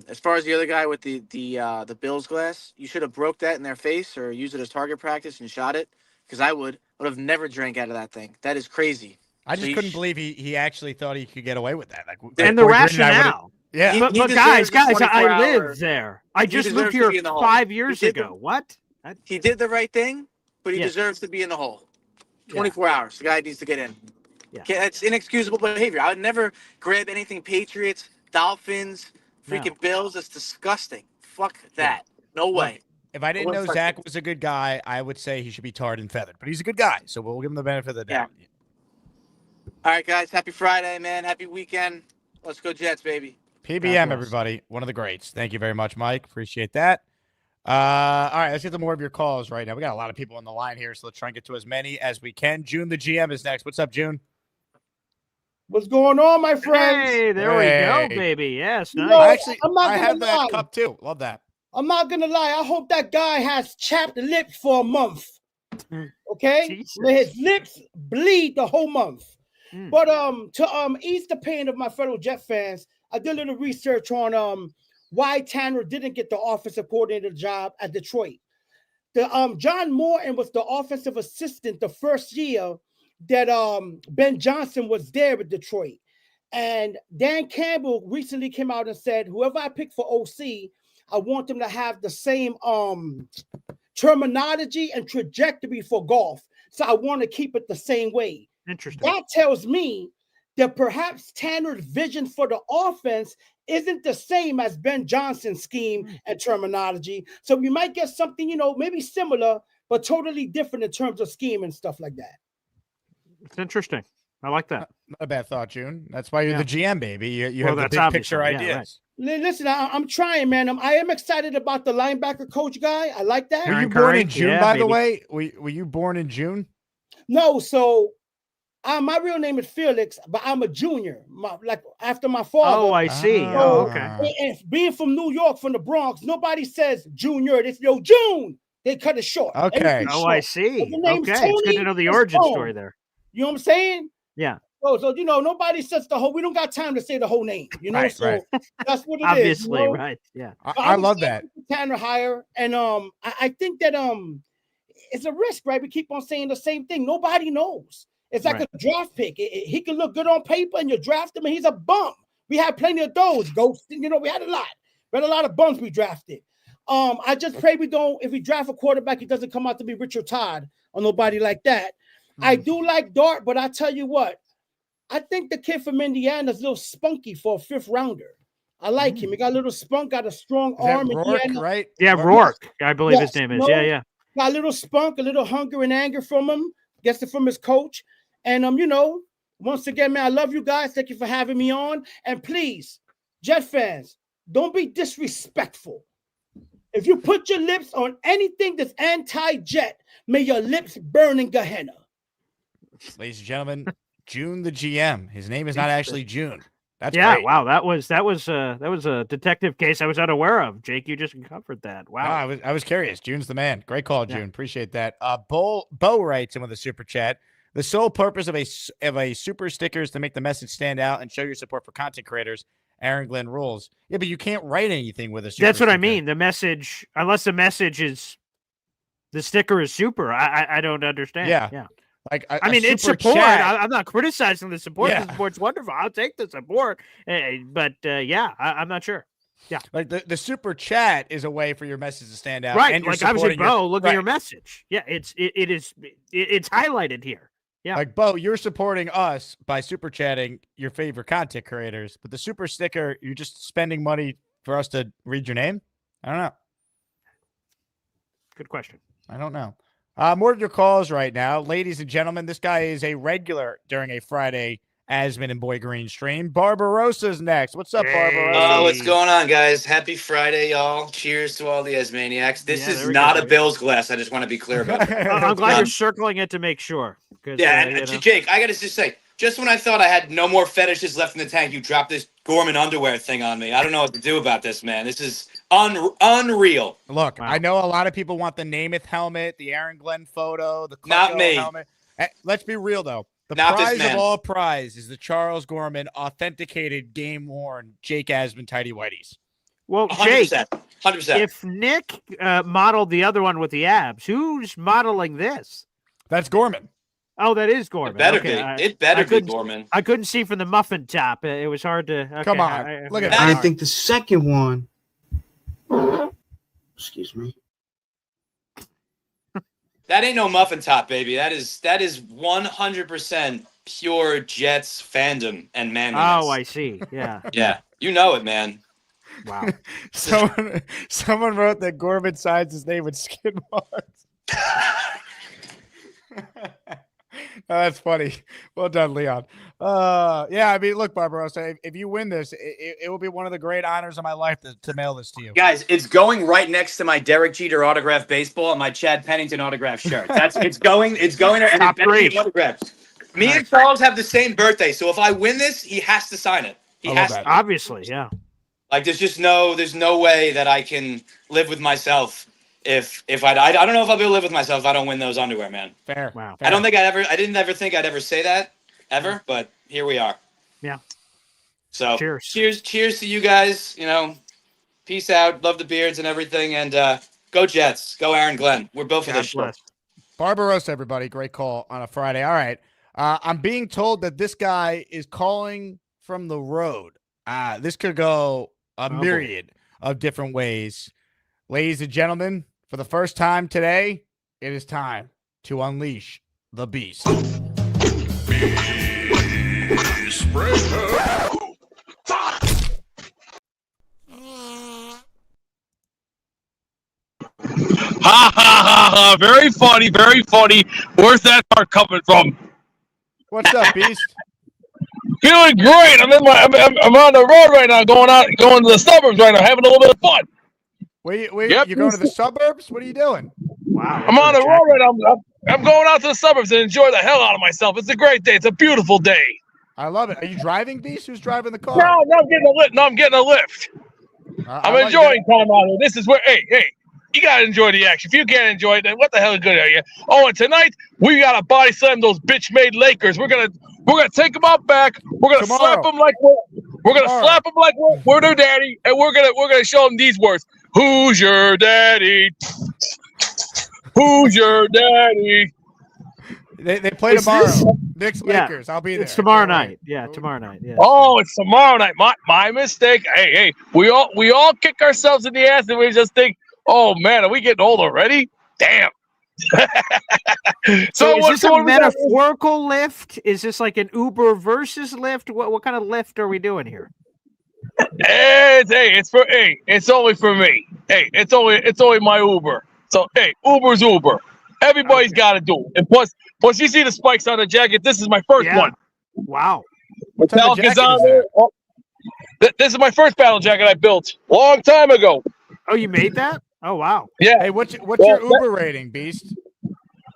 As far as the other guy with the Bills glass, you should have broke that in their face or used it as target practice and shot it, because I would have never drank out of that thing. That is crazy. I just couldn't believe he actually thought he could get away with that. And the rationale. Yeah. But guys, I lived there. I just moved here 5 years ago. What? He did the right thing, but he deserves to be in the hole. 24 hours. The guy needs to get in. Yeah. That's inexcusable behavior. I would never grab anything Patriots, Dolphins, freaking Bills. That's disgusting. Fuck that. No way. If I didn't know Zach was a good guy, I would say he should be tarred and feathered. But he's a good guy, so we'll give him the benefit of the doubt. Yeah. All right, guys. Happy Friday, man. Happy weekend. Let's go Jets, baby. PBM, everybody. One of the greats. Thank you very much, Mike. Appreciate that. All right, let's get to more of your calls right now. We got a lot of people on the line here, so let's try and get to as many as we can. June, the GM, is next. What's up, June? What's going on, my friends? Hey, there we go, baby. Yes, nice. No, Actually, I'm not I gonna have that lie. cup too. Love that. I'm not gonna lie. I hope that guy has chapped lips for a month. Okay, let his lips bleed the whole month. But to ease the pain of my fellow Jet fans, I did a little research on why Tanner didn't get the offensive coordinator job at Detroit. The John Morton was the offensive assistant the first year that Ben Johnson was there with Detroit. And Dan Campbell recently came out and said, whoever I pick for OC, I want them to have the same terminology and trajectory for golf. So I want to keep it the same way. Interesting. That tells me that perhaps Tanner's vision for the offense isn't the same as Ben Johnson's scheme and terminology. So we might get something, maybe similar, but totally different in terms of scheme and stuff like that. It's interesting. I like that. Not a bad thought, June. That's why you're the GM, baby. You Well, have the that's big picture obviously, ideas. yeah, right. Listen, I'm trying, man. I am excited about the linebacker coach guy. I like that. Were you born in June, by the way? Were you born in June? No, so my real name is Felix, but I'm a junior, like after my father. Oh, I see. Oh, okay. And being from New York, from the Bronx, nobody says junior. It's yo June. They cut it short. Okay. Everything's Oh, short. I see. If the name's Okay. It's good to know the origin Tone. story there. You know what I'm saying? Yeah. So nobody says the whole. We don't got time to say the whole name. Right, so right. that's what it is. Obviously, right. Yeah. I love that. Tanner hire, and I think that it's a risk, right? We keep on saying the same thing. Nobody knows. It's like a draft pick. He can look good on paper, and you draft him, and he's a bum. We had plenty of those ghosts. We had a lot. We had a lot of bums we drafted. I just pray we don't. If we draft a quarterback, he doesn't come out to be Richard Todd or nobody like that. I do like Dart, but I tell you what, I think the kid from Indiana is a little spunky for a 5th rounder. I like him. He got a little spunk, got a strong arm. Rourke, right? Yeah, Rourke. I believe his name is. No, Yeah. Got a little spunk, a little hunger and anger from him. Gets it from his coach. And once again, man, I love you guys. Thank you for having me on. And please, Jet fans, don't be disrespectful. If you put your lips on anything that's anti-Jet, may your lips burn in Gehenna. Ladies and gentlemen, June the GM. His name is not actually June. That's great. Great. Wow, that was a detective case I was unaware of. Jake, you just covered that. Wow. No, I was curious. June's the man. Great call, June. Yeah. Appreciate that. Bo writes in with a super chat. The sole purpose of a super sticker is to make the message stand out and show your support for content creators. Aaron Glenn rules. Yeah, but you can't write anything with a super That's what sticker. I mean. The message, unless the message is the sticker is super, I don't understand. Yeah. Like I mean, it's super support. chat. I'm not criticizing the support. Yeah. The support's wonderful. I'll take the support. But I'm not sure. Yeah. Like the super chat is a way for your message to stand out. Right. And you're Like obviously, supporting Bo, look at your right. message. Yeah. It's highlighted here. Yeah. Like, Bo, you're supporting us by super chatting your favorite content creators, but the super sticker, you're just spending money for us to read your name? I don't know. Good question. I don't know. More of your calls right now. Ladies and gentlemen, this guy is a regular during a Friday Asman and Boy Green stream. Barbarossa's next. What's up, Barbarossa? What's going on, guys? Happy Friday, y'all. Cheers to all the Asmaniacs. This Yeah, is there we not go. a Bills glass. I just want to be clear about that. I'm glad you're circling it to make sure. Yeah, and Jake, I got to just say, just when I thought I had no more fetishes left in the tank, you dropped this Gorman underwear thing on me. I don't know what to do about this, man. This is unreal. Look, I know a lot of people want the Namath helmet, the Aaron Glenn photo, the Not Clucko me. helmet. Let's be real, though. The Not this prize man. of all prize is the Charles Gorman authenticated game-worn Jake Asman tighty whities. Well, 100%. Jake, 100%. if Nick modeled the other one with the abs, who's modeling this? That's Gorman. Oh, that is Gorman. It better Okay, be. It better be couldn't- Gorman. I couldn't see from the muffin top. It was hard to. Okay, Come on. Look at I that. think the second one, excuse me. That ain't no muffin top, baby. That is 100% pure Jets fandom and manliness. Oh, I see. Yeah. Yeah, you know it, man. Wow. Someone wrote that Gorman signs his name with skid marks. Oh, that's funny. Well done, Leon. Yeah, I mean, look, Barbarossa, if you win this, it will be one of the great honors of my life to mail this to you. Guys, it's going right next to my Derek Jeter autographed baseball and my Chad Pennington autographed shirt. It's going there. And Top it better be three. autographed. Me and Charles have the same birthday, so if I win this, he has to sign it. He I love has that. to. Obviously, yeah. Like, there's no way that I can live with myself if I don't know if I'll be able to live with myself if I don't win those underwear, man. Fair. Wow. I don't think I didn't ever think I'd ever say that ever, but here we are. Yeah. So Cheers. cheers to you guys. Peace out. Love the beards and everything, and go Jets. Go Aaron Glenn. We're both for God this show. bless. Barbarossa, everybody. Great call on a Friday. All right. I'm being told that this guy is calling from the road. This could go a myriad of different ways. Ladies and gentlemen, for the first time today, it is time to unleash the beast. Beast spreader. Ha ha ha ha! Very funny, very funny. Where's that part coming from? What's up, Beast? Feeling great. I'm on the road right now, going to the suburbs right now, having a little bit of fun. You're going to the suburbs? What are you doing? Wow. I'm on the road right now. I'm going out to the suburbs and enjoy the hell out of myself. It's a great day. It's a beautiful day. I love it. Are you driving, Beast? Who's driving the car? No, I'm getting a lift. No, I'm getting a lift. I'm enjoying time out here. This is where, hey, you gotta enjoy the action. If you can't enjoy it, then what the hell is good are you? Oh, and tonight we gotta body slam those bitch-made Lakers. We're gonna take them out back. We're gonna slap them like we're their daddy, and we're gonna show them these words. Who's your daddy? Who's your daddy? They play tomorrow. Knicks Lakers. I'll be there. It's tomorrow night. Yeah, tomorrow night. Yeah. Oh, it's tomorrow night. My mistake. Hey, we all kick ourselves in the ass and we just think, oh man, are we getting old already? Damn. So is this a metaphorical lift? Is this like an Uber versus Lyft? What kind of lift are we doing here? It's only for me. Hey, it's only my Uber. So hey, Uber's Uber. Everybody's got to do it. And plus, you see the spikes on the jacket. This is my first one. Wow. What type of jacket is that? This is my first battle jacket I built a long time ago. Oh, you made that? Oh, wow. Yeah. Hey, what's your Uber rating, Beast?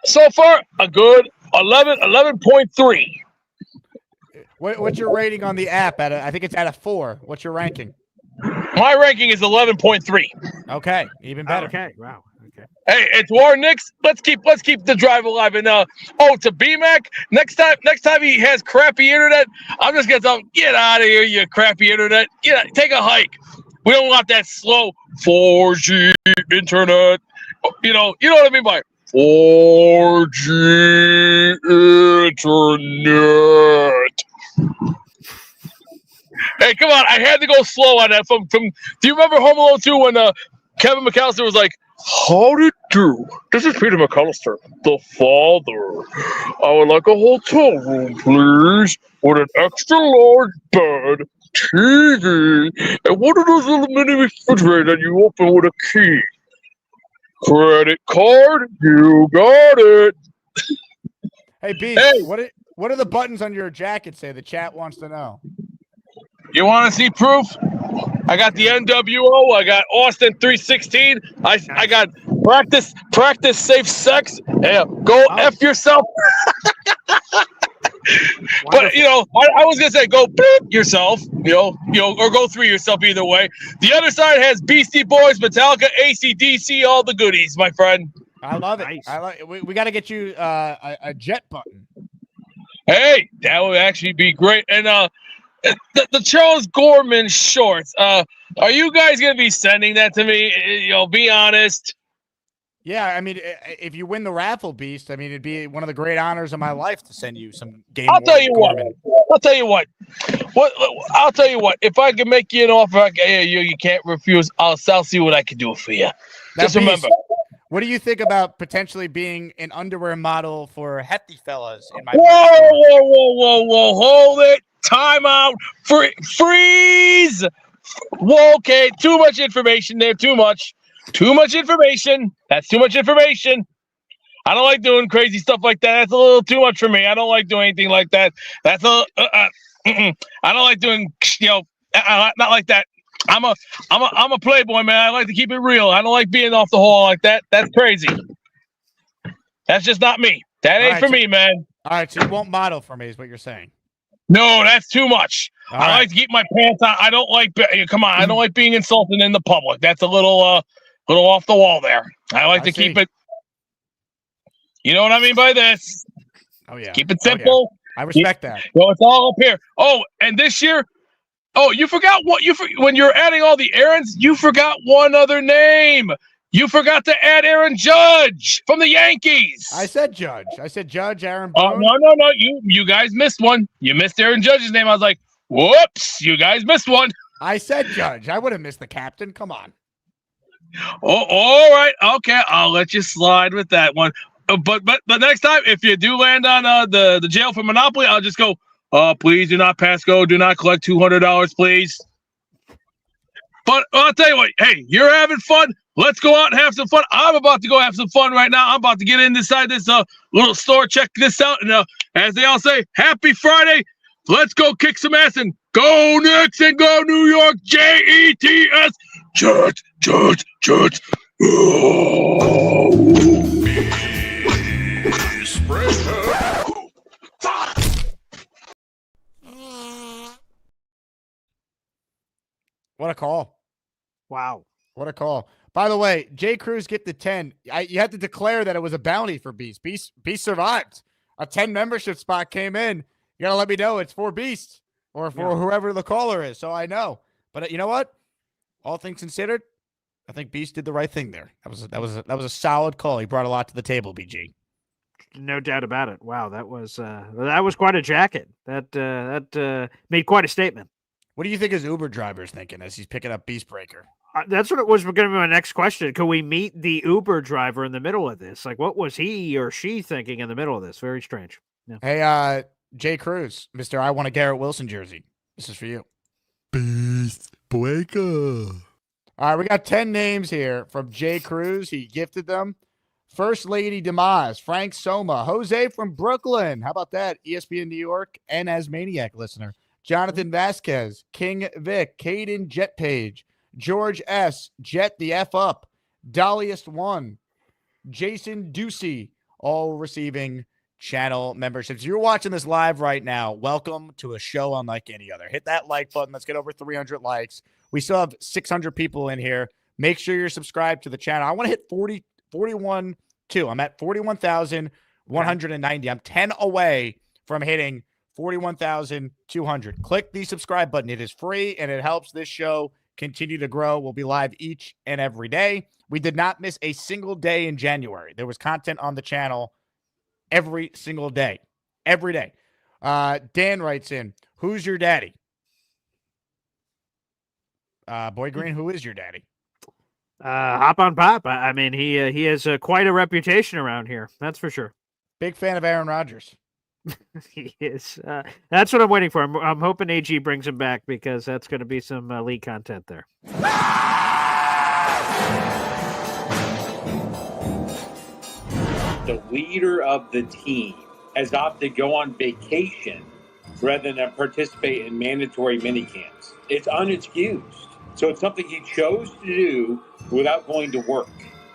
So far, a good 11.3. What's your rating on the app? I think it's at a 4. What's your ranking? My ranking is 11.3. Okay, even better. Okay, wow. Okay. Hey, it's War Knicks. Let's keep the drive alive. And to BMAC, next time he has crappy internet, I'm just gonna tell him, get out of here, you crappy internet. Take a hike. We don't want that slow 4G internet. You know what I mean by 4G internet. Hey, come on! I had to go slow on that. From do you remember Home Alone 2 when Kevin McAllister was like, "How did do? This is Peter McAllister, the father. I would like a hotel room, please, with an extra large bed, TV, and one of those little mini refrigerators that you open with a key. Credit card, you got it." Hey, Beast, what do the buttons on your jacket say? The chat wants to know. You want to see proof? I got the NWO. I got Austin 316. I got practice safe sex. Yeah, go F yourself. But I was gonna say go beep yourself. Or go through yourself either way. The other side has Beastie Boys, Metallica, AC/DC, all the goodies, my friend. I love it. Nice. We got to get you a jet button. Hey, that would actually be great. And the Charles Gorman shorts. Are you guys gonna be sending that to me? Be honest. Yeah, I mean, if you win the raffle, Beast, I mean, it'd be one of the great honors of my life to send you some game. I'll tell you what. I'll tell you what. If I can make you an offer, you can't refuse. I'll see what I can do for you. Now, Just remember. Beast, what do you think about potentially being an underwear model for hefty fellas in my? Whoa! Hold it. Time out. Freeze. Whoa, okay. Too much information there. Too much information. That's too much information. I don't like doing crazy stuff like that. That's a little too much for me. I don't like doing anything like that. That's I don't like doing, not like that. I'm a playboy, man. I like to keep it real. I don't like being off the wall like that. That's crazy. That's just not me. That ain't for me, man. All right, so you won't model for me is what you're saying. No, that's too much. All I right. like to keep my pants on. I don't like. Come on, I don't like being insulted in the public. That's a little off the wall there. I like to keep it. You know what I mean by this? Oh yeah. Keep it simple. Yeah. I respect that. It's all up here. Oh, and this year, you forgot when you're adding all the Aarons, you forgot one other name. You forgot to add Aaron Judge from the Yankees. I said Judge. Aaron Boone. Oh, no. You guys missed one. You missed Aaron Judge's name. I was like, whoops, you guys missed one. I said Judge. I would have missed the captain. Come on. Oh, all right. Okay, I'll let you slide with that one. But next time, if you do land on the jail for Monopoly, I'll just go, Please do not pass go. Do not collect $200, please. But I'll tell you what, hey, you're having fun. Let's go out and have some fun. I'm about to go have some fun right now. I'm about to get inside this little store, check this out. And as they all say, happy Friday. Let's go kick some ass and go Knicks and go New York. Jets. Jets, Jets, Jets. What a call. Wow. What a call. By the way, J. Cruz get the 10. You had to declare that it was a bounty for Beast. Beast survived. A 10 membership spot came in. You got to let me know it's for Beast or for whoever the caller is, so I know. But you know what? All things considered, I think Beast did the right thing there. That was a solid call. He brought a lot to the table, BG. No doubt about it. Wow, that was quite a jacket. That made quite a statement. What do you think his Uber driver's thinking as he's picking up Beast Breaker? That's what it was going to be my next question. Could we meet the Uber driver in the middle of this? Like, what was he or she thinking in the middle of this? Very strange. Yeah. Hey, Jay Cruz, Mr. I want a Garrett Wilson jersey. This is for you. Beast Breaker. All right, we got 10 names here from Jay Cruz. He gifted them. First Lady Demise, Frank Soma, Jose from Brooklyn. How about that? ESPN New York and Asmaniac listener. Jonathan Vasquez, King Vic, Caden Jet Page, George S, Jet the F Up, Dahliest One, Jason Ducey, all receiving channel memberships. You're watching this live right now. Welcome to a show unlike any other. Hit that like button. Let's get over 300 likes. We still have 600 people in here. Make sure you're subscribed to the channel. I want to hit 41 too. I'm at 41,190. I'm 10 away from hitting 41,200. Click the subscribe button. It is free and it helps this show continue to grow. We'll be live each and every day. We did not miss a single day in January. There was content on the channel every single day. Every day. Dan writes in, who's your daddy? Boy Green, who is your daddy? Hop on Pop. I mean, he has quite a reputation around here. That's for sure. Big fan of Aaron Rodgers. He is. That's what I'm waiting for. I'm hoping AG brings him back because that's going to be some league content there. The leader of the team has opted to go on vacation rather than participate in mandatory minicamps. It's unexcused. So it's something he chose to do without going to work.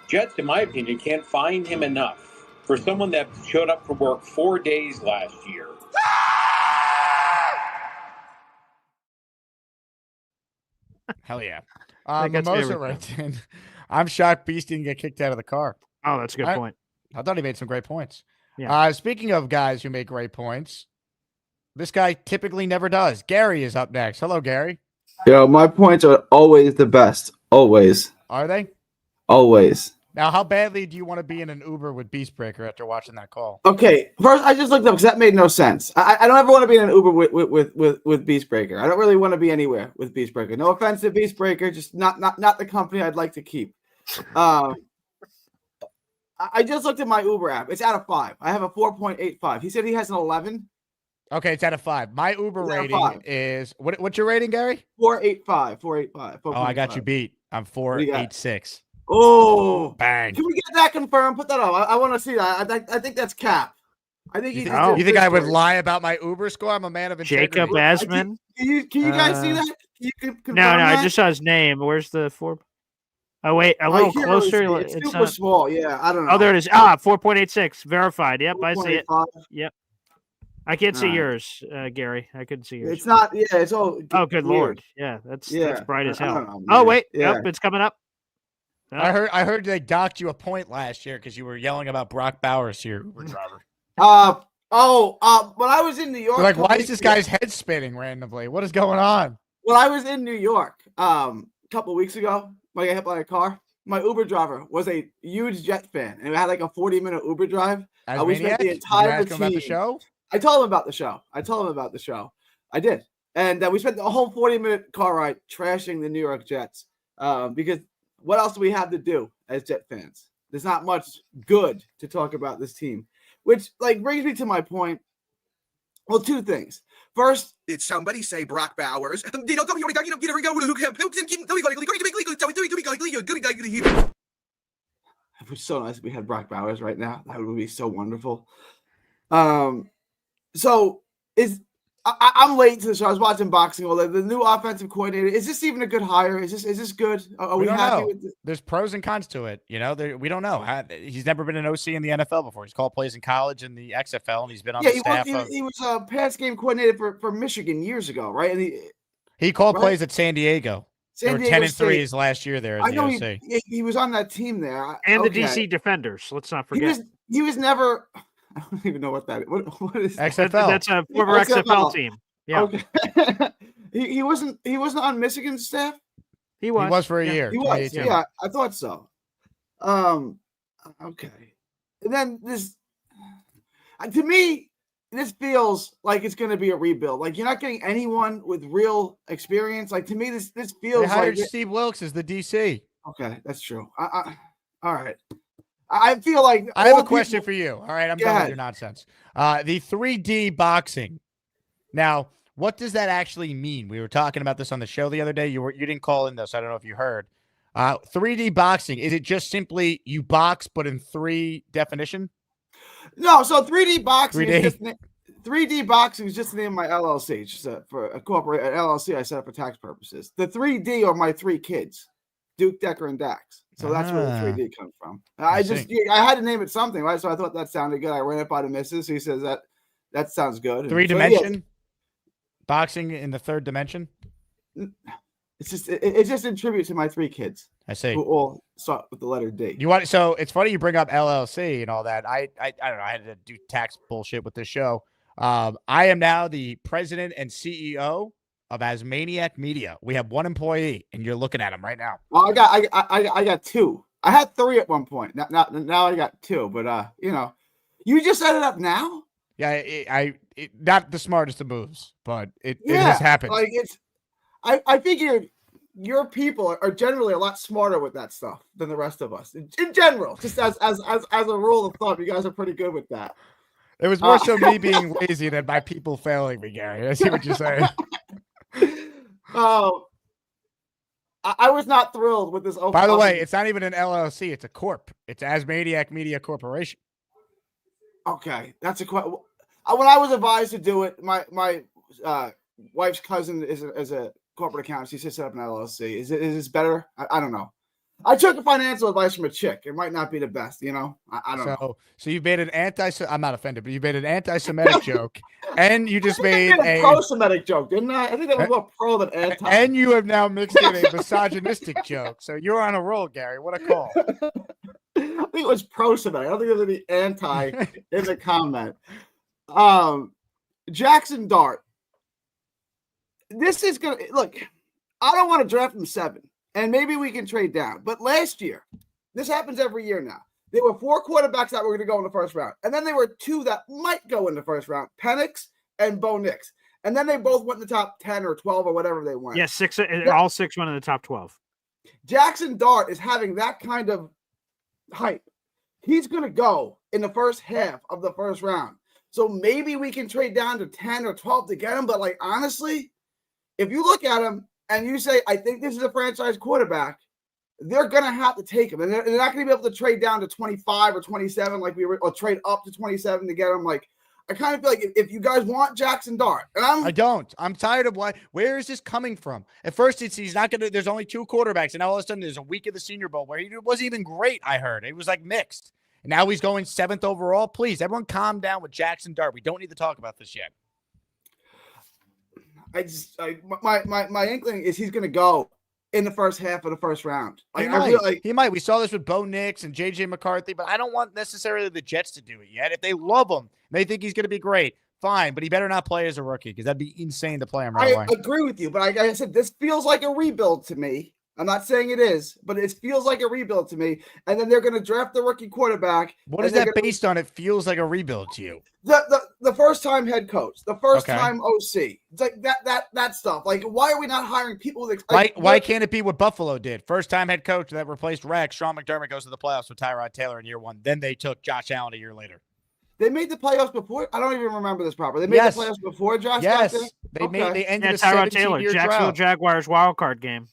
Jets, in my opinion, can't find him enough for someone that showed up for work 4 days last year. Hell yeah. Mimosa writes in, I'm shocked Beast didn't get kicked out of the car. Oh, that's a good point. I thought he made some great points. Yeah. Speaking of guys who make great points, this guy typically never does. Gary is up next. Hello, Gary. Yo, my points are always the best. Always. Are they? Always. Now, how badly do you want to be in an Uber with Beastbreaker after watching that call? Okay, first I just looked up because that made no sense. I don't ever want to be in an Uber with Beastbreaker. I don't really want to be anywhere with Beastbreaker. No offense to Beastbreaker, just not the company I'd like to keep. I just looked at my Uber app. It's out of 5. I have a 4.85. He said he has an 11. Okay, it's out of 5. My Uber rating is what's your rating, Gary? 4.85. 4.85. Oh, I got you beat. I'm 4.86. Oh, bang! Can we get that confirmed? Put that up. I want to see that. I think that's cap. I think you think I would lie about my Uber score? I'm a man of integrity. Jacob Asman. Can you guys see that? Can you confirm no, that? I just saw his name. Where's the 4? Oh wait, a little closer. It's super small. Yeah, I don't know. Oh, there it is. 4.86 verified. Yep, I see it. 4.85. Yep. I can't see yours, Gary. I couldn't see yours. It's not. Yeah, it's all. Oh, good weird. Lord. Yeah, that's bright as I hell. don't know, Oh wait, yeah. Yep, it's coming up. Oh. I heard they docked you a point last year because you were yelling about Brock Bowers here, Uber driver. When I was in New York, You're like, why is this guy's head spinning randomly? What is going on? When I was in New York, a couple of weeks ago, when I got hit by a car, my Uber driver was a huge Jet fan, and we had like a 40-minute Uber drive. We spent the entire Did you ask him about the show? I told him about the show. I did, and we spent the whole 40-minute car ride trashing the New York Jets because. What else do we have to do as Jet fans? There's not much good to talk about this team, which brings me to my point. Well, 2 things. First, did somebody say Brock Bowers? It was so nice if we had Brock Bowers right now. That would be so wonderful. So I'm late to the show. I was watching boxing all day. The new offensive coordinator, is this even a good hire? Is this good? Are we don't happy know. with this? There's pros and cons to it. You know, we don't know. He's never been an OC in the NFL before. He's called plays in college and the XFL, and he's been on the staff. He was a pass game coordinator for Michigan years ago, right? And he called right? plays at San Diego. They were 10-3 his last year there as the OC. He was on that team there. And the DC Defenders. Let's not forget. He was never. I don't even know what that is. What is XFL? That's a former XFL team. Yeah. Okay. he wasn't on Michigan's staff. He was. He was for a year. He was. Yeah, I thought so. Okay. And then this, to me, this feels like it's going to be a rebuild. Like, you're not getting anyone with real experience. Like, to me, this feels they hired like Steve Wilks as the DC. Okay, that's true. All right. I feel like I have a question for you. All right, I'm done with your nonsense. The 3D boxing. Now, what does that actually mean? We were talking about this on the show the other day. You didn't call in this. I don't know if you heard. 3D boxing, is it just simply you box but in 3 definition? No, so 3D boxing 3D. is just 3D boxing is just the name of my LLC. It's just for a corporate LLC I set up for tax purposes. The 3D are my 3 kids, Duke, Decker, and Dax. So that's where the 3D comes from. I had to name it something, right? So I thought that sounded good. I ran it by the missus. He says that sounds good. 3D boxing in the 3rd dimension. It's just in tribute to my 3 kids. I see. Who all start with the letter D. So it's funny you bring up LLC and all that. I don't know. I had to do tax bullshit with this show. I am now the president and CEO of Asmaniac Media. We have 1 employee, and you're looking at him right now. Well, I got 2. I had 3 at one point. Now I got 2. But you just set it up now. Yeah, not the smartest of moves, but it has happened. Like I figured your people are generally a lot smarter with that stuff than the rest of us in general. Just as a rule of thumb, you guys are pretty good with that. It was more so me being lazy than my people failing me, Gary. I see what you're saying. Oh, I was not thrilled with this. By the way, it's not even an LLC; it's a corp. It's Asmaniac Media Corporation. Okay, that's when I was advised to do it, my wife's cousin is a corporate accountant. She set up an LLC. Is this better? I don't know. I took financial advice from a chick. It might not be the best, I don't know. So you made an I'm not offended, but you made an anti-Semitic joke, and you just made a pro-Semitic joke, didn't I? I think that was more pro than anti. And you have now mixed in a misogynistic joke. So you're on a roll, Gary. What a call. I think it was pro-Semitic. I don't think there's any anti in the comment. Jackson Dart. This is gonna look. I don't want to draft him 7. And maybe we can trade down. But last year, this happens every year now. There were 4 quarterbacks that were going to go in the first round. And then there were 2 that might go in the first round, Penix and Bo Nix. And then they both went in the top 10 or 12 or whatever they went. Yeah, 6. All 6 went in the top 12. Jackson Dart is having that kind of hype. He's going to go in the first half of the first round. So maybe we can trade down to 10 or 12 to get him. But, honestly, if you look at him, and you say, I think this is a franchise quarterback, they're going to have to take him. And they're not going to be able to trade down to 25 or 27 or trade up to 27 to get him. I kind of feel like if you guys want Jackson Dart, and I don't. I'm tired of where is this coming from? At first, he's not going to, there's only 2 quarterbacks, and now all of a sudden there's a week of the Senior Bowl where he wasn't even great, I heard. It was mixed. And now he's going 7th overall. Please, everyone calm down with Jackson Dart. We don't need to talk about this yet. My inkling is he's going to go in the first half of the first round. He might. We saw this with Bo Nix and JJ McCarthy, but I don't want necessarily the Jets to do it yet. If they love him, they think he's going to be great. Fine, but he better not play as a rookie because that'd be insane to play him right away. I agree with you, but like I said, this feels like a rebuild to me. I'm not saying it is, but it feels like a rebuild to me. And then they're going to draft the rookie quarterback. What is that based on? It feels like a rebuild to you. The first time head coach, the first time OC. It's like that stuff. Why are we not hiring people with why can't it be what Buffalo did? First time head coach that replaced Rex, Sean McDermott goes to the playoffs with Tyrod Taylor in year 1. Then they took Josh Allen a year later. They made the playoffs before. I don't even remember this properly. They made the playoffs before Josh got there. They ended a Tyrod Taylor, 17-year Jacksonville drought. Jaguars wild card game.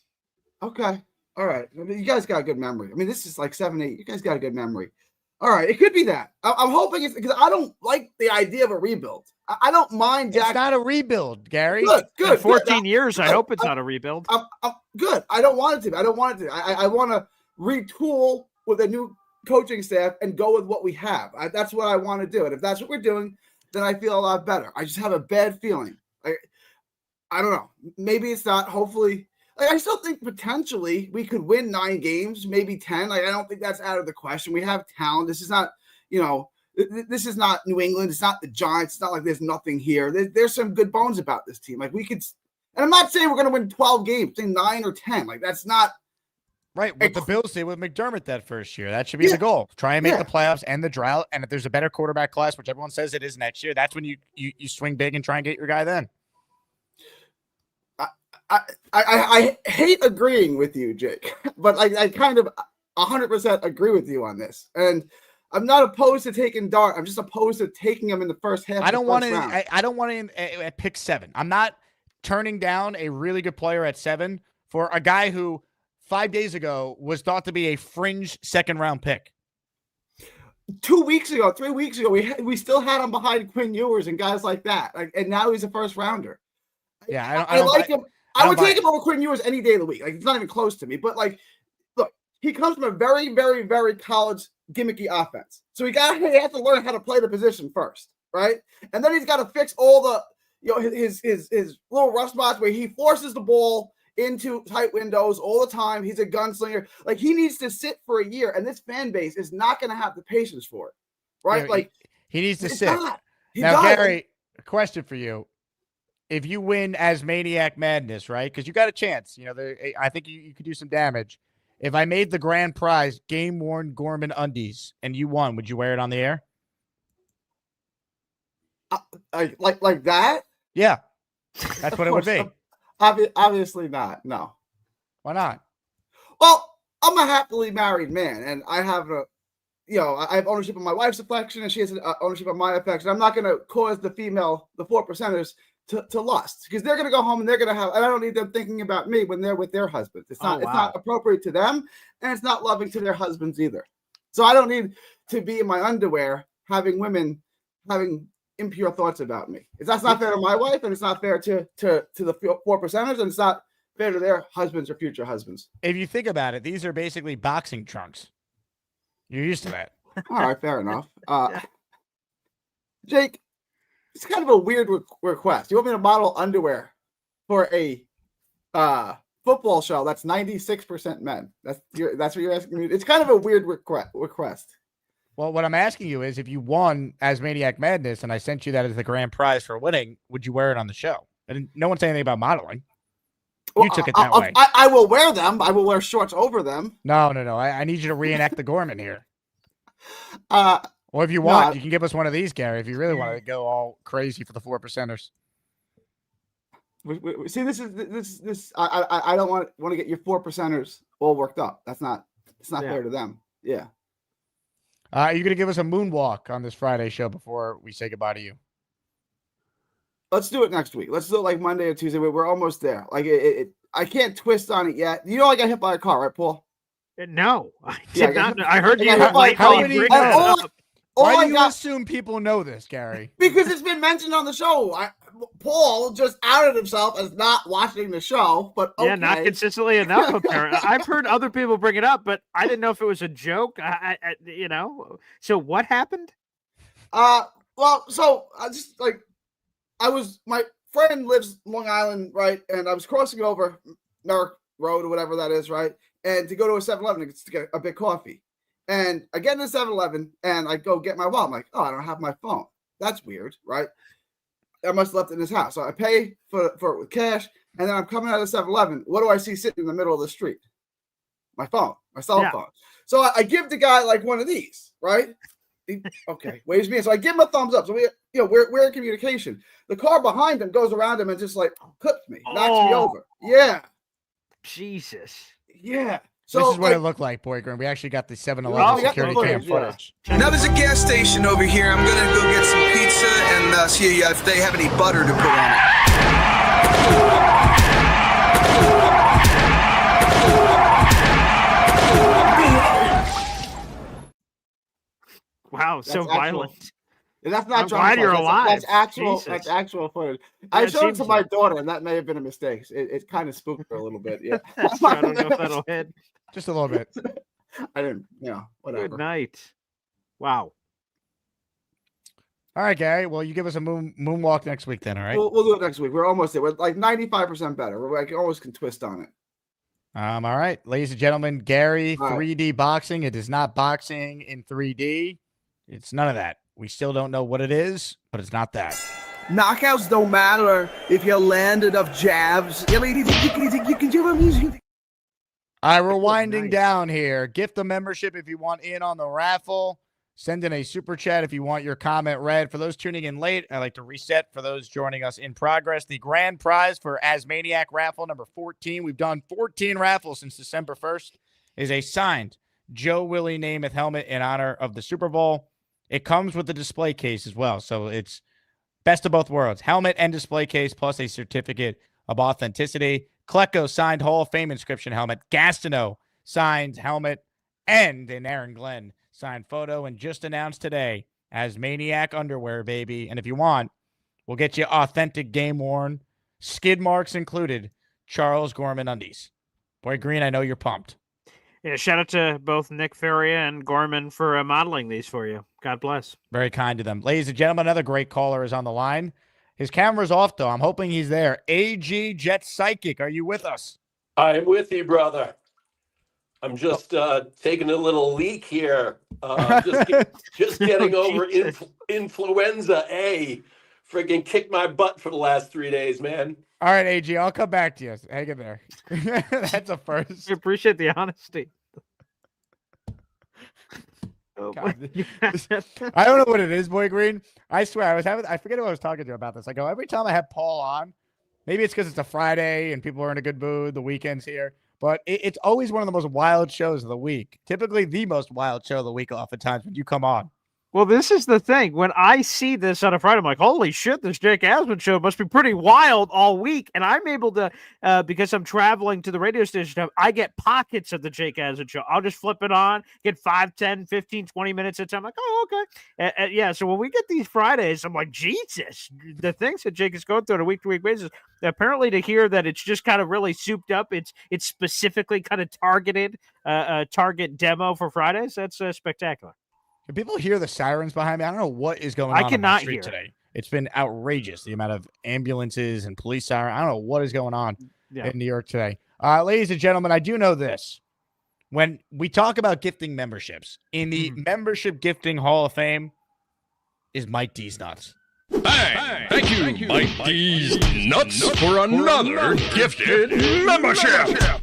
Okay. All right. I mean, you guys got a good memory. I mean, this is like 7-8. You guys got a good memory. All right. It could be that. I'm hoping it's because I don't like the idea of a rebuild. I don't mind Jack. It's not a rebuild, Gary. Good. In 14 years, I hope it's not a rebuild. I'm good. I don't want it to be. I don't want it to be. I want to retool with a new coaching staff and go with what we have. That's what I want to do. And if that's what we're doing, then I feel a lot better. I just have a bad feeling. I don't know. Maybe it's not. Hopefully. I still think potentially we could win 9 games, maybe 10. I don't think that's out of the question. We have talent. This is not, this is not New England. It's not the Giants. It's not like there's nothing here. There's some good bones about this team. We could, and I'm not saying we're going to win 12 games, say 9 or 10. That's not right. What the Bills did with McDermott that first year, that should be the goal. Try and make the playoffs and the drought. And if there's a better quarterback class, which everyone says it is next year, that's when you swing big and try and get your guy then. I hate agreeing with you, Jake, but I kind of 100% agree with you on this. And I'm not opposed to taking Dart. I'm just opposed to taking him in the first half. I don't want to at pick 7. I'm not turning down a really good player at 7 for a guy who 5 days ago was thought to be a fringe second-round pick. 2 weeks ago, 3 weeks ago, we still had him behind Quinn Ewers and guys like that. And now he's a first rounder. Yeah, I like him. I would take him over Quinn Ewers any day of the week. It's not even close to me. But look, he comes from a very, very, very college gimmicky offense. So he has to learn how to play the position first, right? And then he's got to fix all the, his little rough spots where he forces the ball into tight windows all the time. He's a gunslinger. He needs to sit for a year, and this fan base is not going to have the patience for it, right? Yeah, he needs to sit. Now, Gary, a question for you. If you win as Maniac Madness, right? Because you got a chance. I think you could do some damage. If I made the grand prize game-worn Gorman undies and you won, would you wear it on the air? Like that? Yeah. That's what it would be. Obviously not. No. Why not? Well, I'm a happily married man, and I have I have ownership of my wife's affection, and she has ownership of my affection. I'm not going to cause the 4%ers to lust, because they're going to go home and they're going to have, and I don't need them thinking about me when they're with their husbands. It's not appropriate to them, and it's not loving to their husbands either. So I don't need to be in my underwear having women having impure thoughts about me. That's not fair to my wife, and it's not fair to the 4%ers, and it's not fair to their husbands or future husbands. If you think about it, these are basically boxing trunks. You're used to that. All right, fair enough. Jake, it's kind of a weird request. You want me to model underwear for a football show that's 96% men? That's what you're asking me? It's kind of a weird request. Well, what I'm asking you is, if you won as Maniac Madness and I sent you that as the grand prize for winning, would you wear it on the show? And no one said anything about modeling. You took it that way. I will wear them. I will wear shorts over them. No. I need you to reenact the Gorman here. Or if you want, you can give us one of these, Gary, if you really want to go all crazy for the 4%ers. See, this. I don't want to get your 4%ers all worked up. It's not fair to them. Yeah. Are you going to give us a moonwalk on this Friday show before we say goodbye to you? Let's do it next week. Let's do it like Monday or Tuesday. We're almost there. I can't twist on it yet. You know, I got hit by a car, right, Paul? No, I did not. I heard you. Why do you assume people know this, Gary? Because it's been mentioned on the show. Paul just outed himself as not watching the show, but okay. Yeah, not consistently enough. Apparently, I've heard other people bring it up, but I didn't know if it was a joke. So what happened? Well, so my friend lives Long Island, right? And I was crossing over Merrick Road or whatever that is, right? And to go to a 7-Eleven to get a big coffee. And I get in the 7-Eleven and I go get my wallet. I'm like, oh, I don't have my phone. That's weird, right? I must have left it in his house. So I pay for it with cash, and then I'm coming out of the 7-Eleven. What do I see sitting in the middle of the street? My phone, my cell phone. So I give the guy like one of these, right? Okay, waves me in. So I give him a thumbs up. So we're in communication. The car behind him goes around him and just like clips me, knocks me over. Yeah. Jesus. Yeah. So, So, this is what it looked like, Boy Green. We actually got the 7-Eleven Oh, we got the security cam footage, yeah. footage. Now there's a gas station over here. I'm gonna go get some pizza and see if they have any butter to put on it. Wow, so That's actual- violent. That's not I'm drama glad you're footage. alive. That's actual. Jesus. That's actual footage. Yeah, I it showed it seems to my like- daughter, and that may have been a mistake. It kind of spooked her a little bit. Yeah, So I don't know if that'll hit. Just a little bit. I didn't. Whatever. Good night. Wow. All right, Gary. Well, you give us a moonwalk next week then, all right? We'll do it next week. We're almost there. We're like 95% better. We're like almost can twist on it. All right. Ladies and gentlemen, Gary, All right. 3D boxing. It is not boxing in 3D. It's none of that. We still don't know what it is, but it's not that. Knockouts don't matter if you land enough jabs. All right, we're winding down here. Gift the membership if you want in on the raffle. Send in a super chat if you want your comment read. For those tuning in late, I like to reset for those joining us in progress. The grand prize for Asmaniac raffle number 14. We've done 14 raffles since December 1st. Is a signed Joe Willie Namath helmet in honor of the Super Bowl. It comes with the display case as well. So it's best of both worlds. Helmet and display case plus a certificate of authenticity. Klecko signed Hall of Fame inscription helmet. Gastineau signed helmet. And an Aaron Glenn signed photo. And just announced today as Maniac underwear, baby. And if you want, we'll get you authentic game worn, skid marks included, Charles Gorman undies. Boy Green, I know you're pumped. Yeah, shout out to both Nick Ferria and Gorman for modeling these for you. God bless. Very kind to them. Ladies and gentlemen, another great caller is on the line. His camera's off, though. I'm hoping he's there. AG Jet Psychic, are you with us? I'm with you, brother. I'm just taking a little leak here. Just getting over influenza A. Friggin' kicked my butt for the last 3 days, man. All right, AG, I'll come back to you. Hang in there. That's a first. I appreciate the honesty. God. I don't know what it is, Boy Green. I swear, I forget who I was talking to about this. I go, every time I have Paul on, maybe it's because it's a Friday and people are in a good mood, the weekend's here, but it's always one of the most wild shows of the week. Typically the most wild show of the week oftentimes when you come on. Well, this is the thing. When I see this on a Friday, I'm like, holy shit, this Jake Asman show must be pretty wild all week. And I'm able to, because I'm traveling to the radio station, I get pockets of the Jake Asman show. I'll just flip it on, get 5, 10, 15, 20 minutes at a time. I'm like, oh, okay. Yeah, so when we get these Fridays, I'm like, Jesus, the things that Jake is going through on a week-to-week basis, apparently to hear that it's just kind of really souped up, it's specifically kind of targeted, target demo for Fridays, that's spectacular. Can people hear the sirens behind me? I don't know what is going on. I cannot my street hear today. It's been outrageous, the amount of ambulances and police sirens. I don't know what is going on in New York today. Ladies and gentlemen, I do know this. When we talk about gifting memberships, in the Membership Gifting Hall of Fame is Mike D's Nuts. Hey, thank you, Mike D's Nuts, for another gifted membership.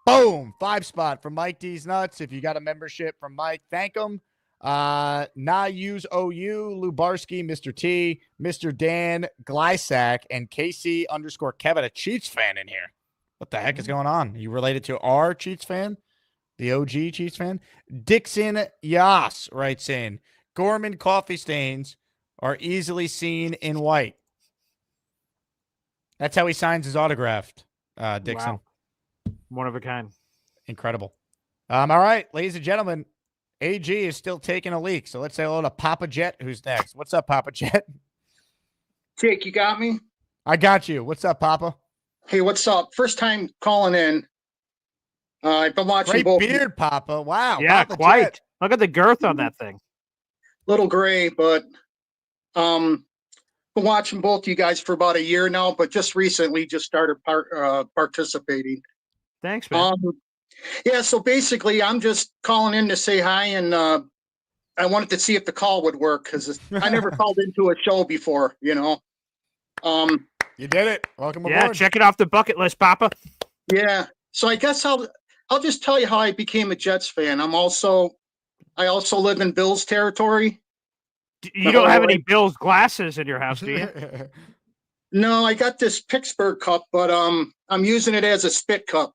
Boom! 5 spot from Mike D's Nuts. If you got a membership from Mike, thank him. Na use OU, Lubarski, Mr. T, Mr. Dan, Glysack, and KC_Kevin, a Chiefs fan in here. What the heck is going on? You related to our Chiefs fan? The OG Chiefs fan? Dixon Yas writes in, Gorman coffee stains are easily seen in white. That's how he signs his autograph, Dixon. Wow. One of a kind. Incredible. All right, ladies and gentlemen, AG is still taking a leak. So let's say hello to Papa Jet, who's next. What's up, Papa Jet? Jake, you got me? I got you. What's up, Papa? Hey, what's up? First time calling in. I've been watching Great both. beard, Papa. Wow. Yeah, Papa quite. Jet. Look at the girth on that thing. Little gray, but been watching both you guys for about a year now, but just recently just started participating. Thanks, man. Yeah, so basically I'm just calling in to say hi, and I wanted to see if the call would work because I never called into a show before, you know. You did it. Welcome aboard. Yeah, check it off the bucket list, Papa. Yeah. So I guess I'll just tell you how I became a Jets fan. I also live in Bills territory. You don't have any Bills glasses in your house, do you? No, I got this Pittsburgh cup, but I'm using it as a spit cup.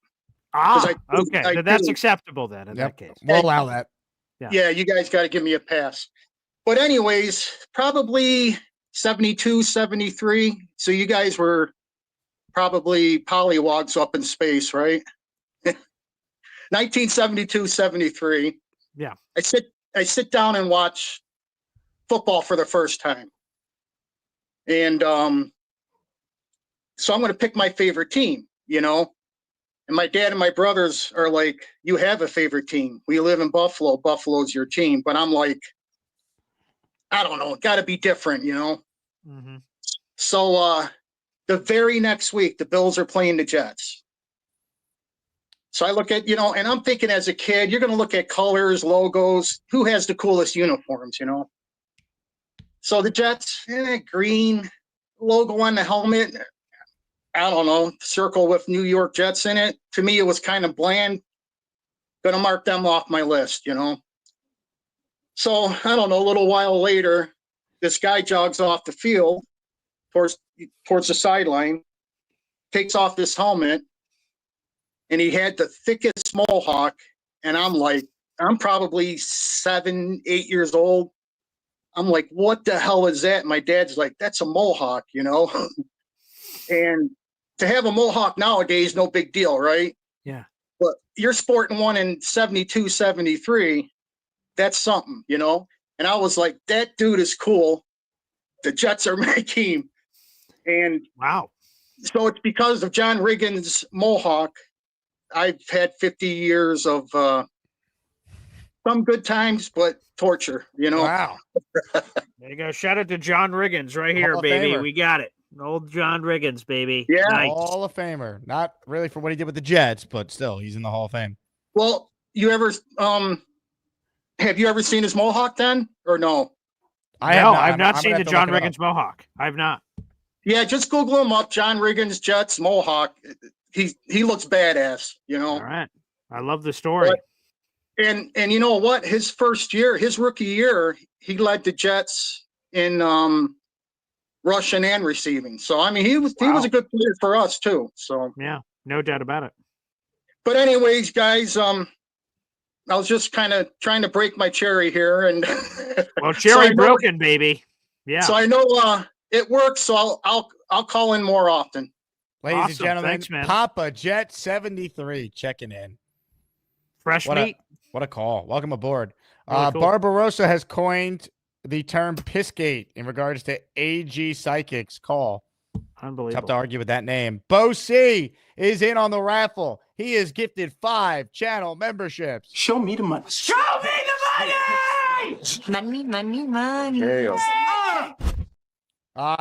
Okay. Then that's acceptable then in that case. We'll allow that. Yeah, you guys got to give me a pass. But anyways, probably 72, 73. So you guys were probably pollywogs up in space, right? 1972, 73. Yeah. I sit down and watch football for the first time. And so I'm going to pick my favorite team, you know? And my dad and my brothers are like, you have a favorite team. We live in Buffalo. Buffalo's your team. But I'm like, I don't know. It got to be different, you know? Mm-hmm. So the very next week, the Bills are playing the Jets. So I look at, you know, and I'm thinking as a kid, you're going to look at colors, logos, who has the coolest uniforms, you know? So the Jets, green logo on the helmet. I don't know, circle with New York Jets in it. To me, it was kind of bland. Gonna mark them off my list, you know? So I don't know, a little while later, this guy jogs off the field towards the sideline, takes off this helmet, and he had the thickest mohawk. And I'm like, I'm probably 7, 8 years old. I'm like, what the hell is that? My dad's like, that's a mohawk, you know? And to have a mohawk nowadays, no big deal, right? Yeah. But you're sporting one in 72, 73. That's something, you know? And I was like, that dude is cool. The Jets are my team. And wow. So it's because of John Riggins' mohawk. I've had 50 years of some good times, but torture, you know? Wow. There you go. Shout out to John Riggins right here, Hall of baby. Famer. We got it. Old John Riggins, baby. Yeah. Nice. Hall of Famer. Not really for what he did with the Jets, but still, he's in the Hall of Fame. Well, have you ever seen his mohawk then, or no? I've not seen the John Riggins mohawk. I've not. Yeah, just Google him up. John Riggins, Jets, mohawk. He looks badass, you know. All right. I love the story. And you know what? His first year, his rookie year, he led the Jets in rushing and receiving. So I mean, he was a good player for us too. So yeah, no doubt about it. But anyways, guys, I was just kind of trying to break my cherry here, and well, cherry broken, baby. Yeah. So I know it works. So I'll call in more often. Ladies Awesome. and gentlemen, Thanks, man. Papa Jet 73 checking in. Fresh What meat. What a call. Welcome aboard. Really cool. Barbarossa has coined the term Pissgate in regards to AG Psychics call. Unbelievable. Tough to argue with that name. Bo C is in on the raffle. He is gifted 5 channel memberships. Show me the money. Show me the money! Money.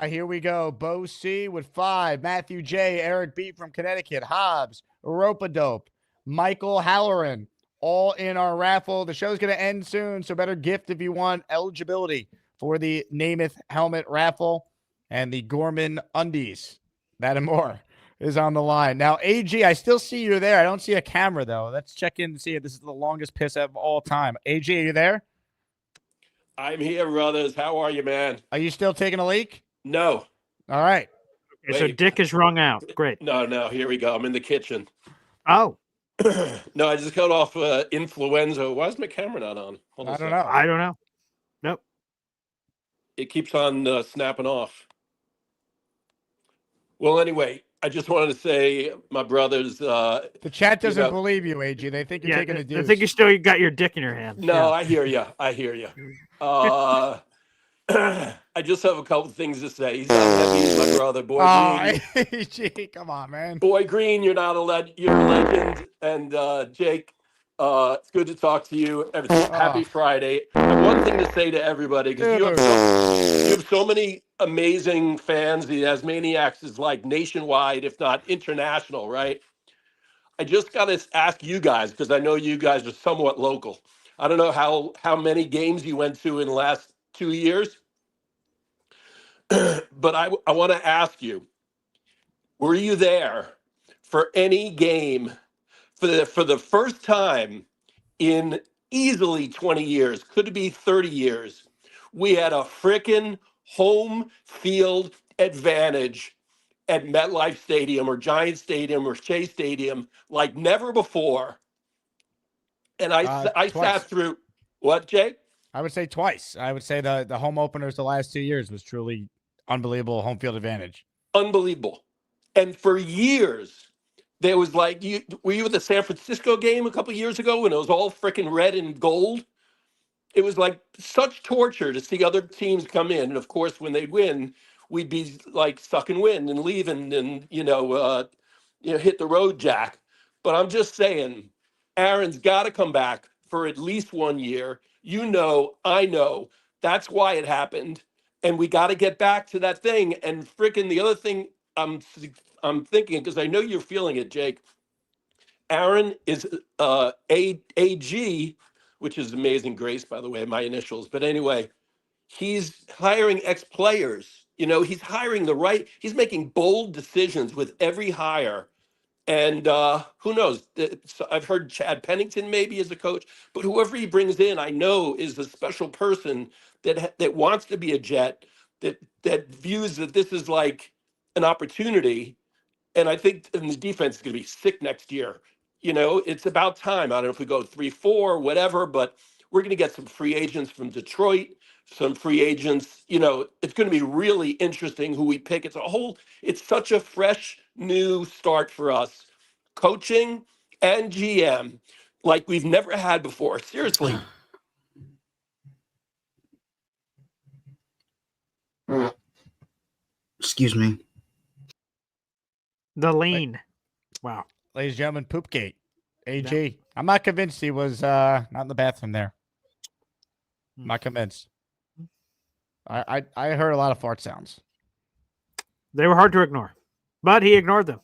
Here we go. Bo C with 5. Matthew J. Eric B. from Connecticut. Hobbs. Rope-a-dope. Michael Halloran. All in our raffle. The show's going to end soon, so better gift if you want eligibility for the Namath helmet raffle and the Gorman undies. That and more is on the line. Now, AG, I still see you there. I don't see a camera, though. Let's check in and see if this is the longest piss of all time. AG, are you there? I'm here, brothers. How are you, man? Are you still taking a leak? No. All right. Okay, so Dick is wrung out. Great. No. Here we go. I'm in the kitchen. Oh. No, I just got off influenza. Why is my camera not on? Hold on a second. I don't know. Nope. It keeps on snapping off. Well, anyway, I just wanted to say, my brothers. The chat doesn't believe you, AG. They think you're taking a deuce. I think you still got your dick in your hand. No, I hear you. I just have a couple things to say. He's not heavy, he's my brother, Boy Green. AG, come on, man. Boy Green, you're not you're a legend. And Jake, it's good to talk to you. Happy Friday. I have one thing to say to everybody, because you have so many amazing fans. The Asmaniacs is like nationwide, if not international, right? I just got to ask you guys, because I know you guys are somewhat local. I don't know how many games you went to in the last 2 years, but I want to ask you, were you there for any game for the first time in easily 20 years, could be 30 years? We had a frickin' home field advantage at MetLife Stadium or Giant Stadium or Shea Stadium like never before. And I Twice. sat through what, Jay? I would say twice. I would say the home openers the last 2 years was truly unbelievable home field advantage. Unbelievable. And for years, there was like, were you at the San Francisco game a couple years ago when it was all freaking red and gold? It was like such torture to see other teams come in. And of course, when they'd win, we'd be like sucking wind and leaving and, hit the road, Jack. But I'm just saying, Aaron's got to come back for at least 1 year. I know. That's why it happened. And we got to get back to that thing. And freaking the other thing I'm thinking, because I know you're feeling it, Jake. Aaron is AG, which is Amazing Grace, by the way, my initials. But anyway, he's hiring ex-players. He's hiring he's making bold decisions with every hire. And who knows? I've heard Chad Pennington maybe as a coach, but whoever he brings in, I know is a special person that wants to be a Jet, that views that this is like an opportunity. And I think the defense is going to be sick next year. It's about time. I don't know if we go 3-4, whatever, but we're going to get some free agents from Detroit, some free agents. It's going to be really interesting who we pick. It's such a fresh new start for us, coaching and GM, like we've never had before. Seriously. Excuse me. The lean. Wow. Ladies and gentlemen, Poopgate. AG. Yeah. I'm not convinced he was not in the bathroom there. I'm not convinced. I heard a lot of fart sounds. They were hard to ignore, but he ignored them.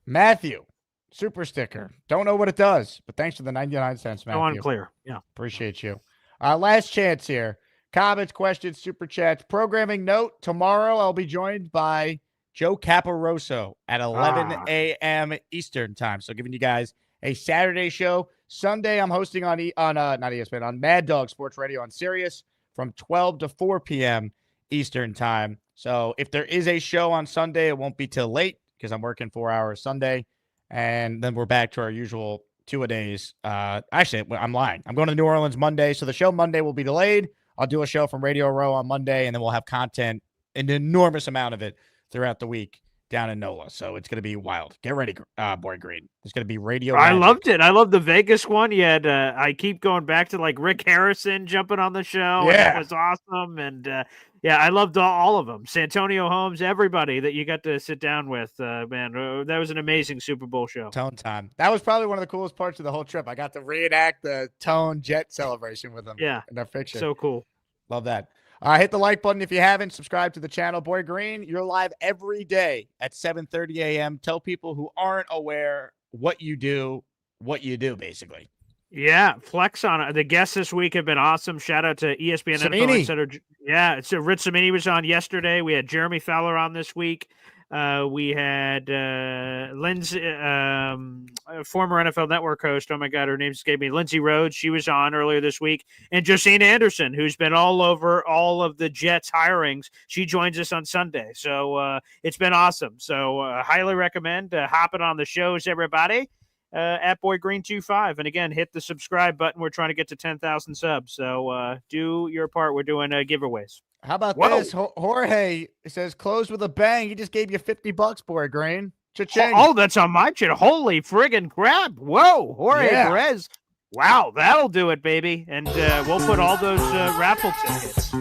Matthew, super sticker. Don't know what it does, but thanks for the 99 cents, Matthew. So unclear. Yeah. Appreciate you. Last chance here. Comments, questions, super chats. Programming note, tomorrow I'll be joined by Joe Caporoso at 11 a.m. Eastern time. So giving you guys a Saturday show. Sunday I'm hosting on not ESPN, on Mad Dog Sports Radio on Sirius from 12 to 4 p.m. Eastern time. So if there is a show on Sunday, it won't be till late because I'm working 4 hours Sunday. And then we're back to our usual 2-a-days. Actually, I'm lying. I'm going to New Orleans Monday. So the show Monday will be delayed. I'll do a show from Radio Row on Monday, and then we'll have content, an enormous amount of it, throughout the week down in NOLA. So it's going to be wild. Get ready, Boy Green. It's going to be radio. I magic. loved it. I love the Vegas one. You had, I keep going back to like Rick Harrison jumping on the show. Yeah. And it was awesome. And yeah, I loved all of them. Santonio Holmes, everybody that you got to sit down with, man. That was an amazing Super Bowl show. Tone time. That was probably one of the coolest parts of the whole trip. I got to reenact the Tone Jet celebration with them. Yeah. In their picture. So cool. Love that. Hit the like button if you haven't. Subscribe to the channel. Boy Green, you're live every day at 7:30 a.m. Tell people who aren't aware what you do, basically. Yeah, flex on it. The guests this week have been awesome. Shout out to ESPN NFL Insider. Yeah, so Rich Cimini was on yesterday. We had Jeremy Fowler on this week. We had Lindsay, former NFL Network host. Oh my God, her name escaped me. Lindsay Rhodes. She was on earlier this week, and Josina Anderson, who's been all over all of the Jets hirings. She joins us on Sunday, so it's been awesome. So highly recommend hopping on the shows, everybody. At Boy Green 25, and again, hit the subscribe button. We're trying to get to 10,000 subs, so do your part. We're doing giveaways. How about this? Jorge says, close with a bang. He just gave you $50, Boy Green. Cha-ching. Oh, that's on my channel. Holy friggin' crap. Whoa, Jorge Perez. Wow, that'll do it, baby. And we'll put all those raffle tickets.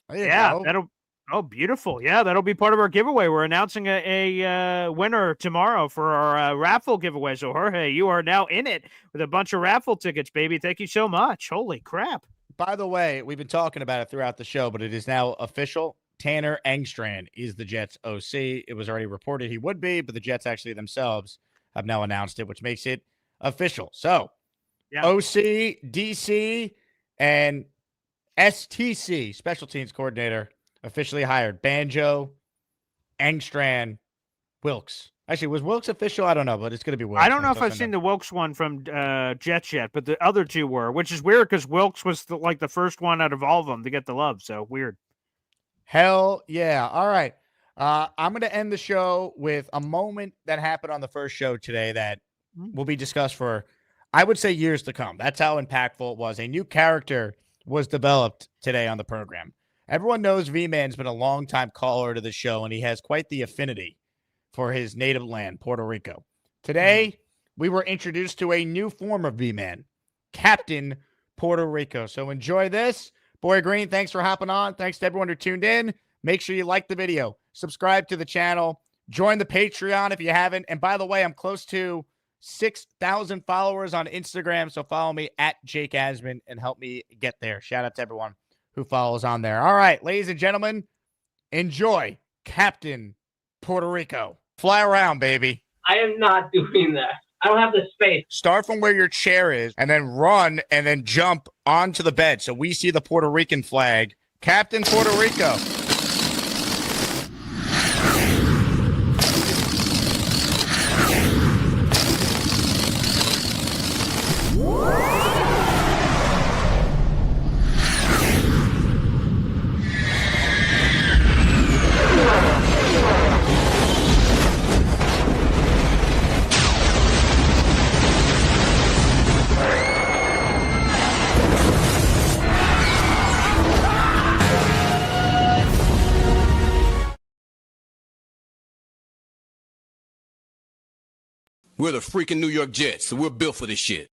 That'll. Oh, beautiful. Yeah, that'll be part of our giveaway. We're announcing a winner tomorrow for our raffle giveaway. So, Jorge, you are now in it with a bunch of raffle tickets, baby. Thank you so much. Holy crap. By the way, we've been talking about it throughout the show, but it is now official. Tanner Engstrand is the Jets OC. It was already reported he would be, but the Jets actually themselves have now announced it, which makes it official. So, OC, DC, and STC, Special Teams Coordinator, officially hired. Banjo, Engstrand, Wilks. Actually, was Wilks official? I don't know, but it's going to be Wilks. I don't know if I've seen the Wilks one from Jets yet, but the other two were, which is weird because Wilks was the first one out of all of them to get the love. So weird. Hell yeah. All right. I'm going to end the show with a moment that happened on the first show today that will be discussed for, I would say, years to come. That's how impactful it was. A new character was developed today on the program. Everyone knows V-Man's been a long-time caller to the show, and he has quite the affinity for his native land, Puerto Rico. Today, we were introduced to a new form of V-Man, Captain Puerto Rico. So enjoy this. Boy Green, thanks for hopping on. Thanks to everyone who tuned in. Make sure you like the video, subscribe to the channel, join the Patreon if you haven't. And by the way, I'm close to 6,000 followers on Instagram, so follow me at Jake Asman and help me get there. Shout out to everyone who follows on there. All right, ladies and gentlemen, enjoy Captain Puerto Rico. Fly around, baby. I am not doing that. I don't have the space. Start from where your chair is and then run and then jump onto the bed so we see the Puerto Rican flag. Captain Puerto Rico. We're the freaking New York Jets, so we're built for this shit.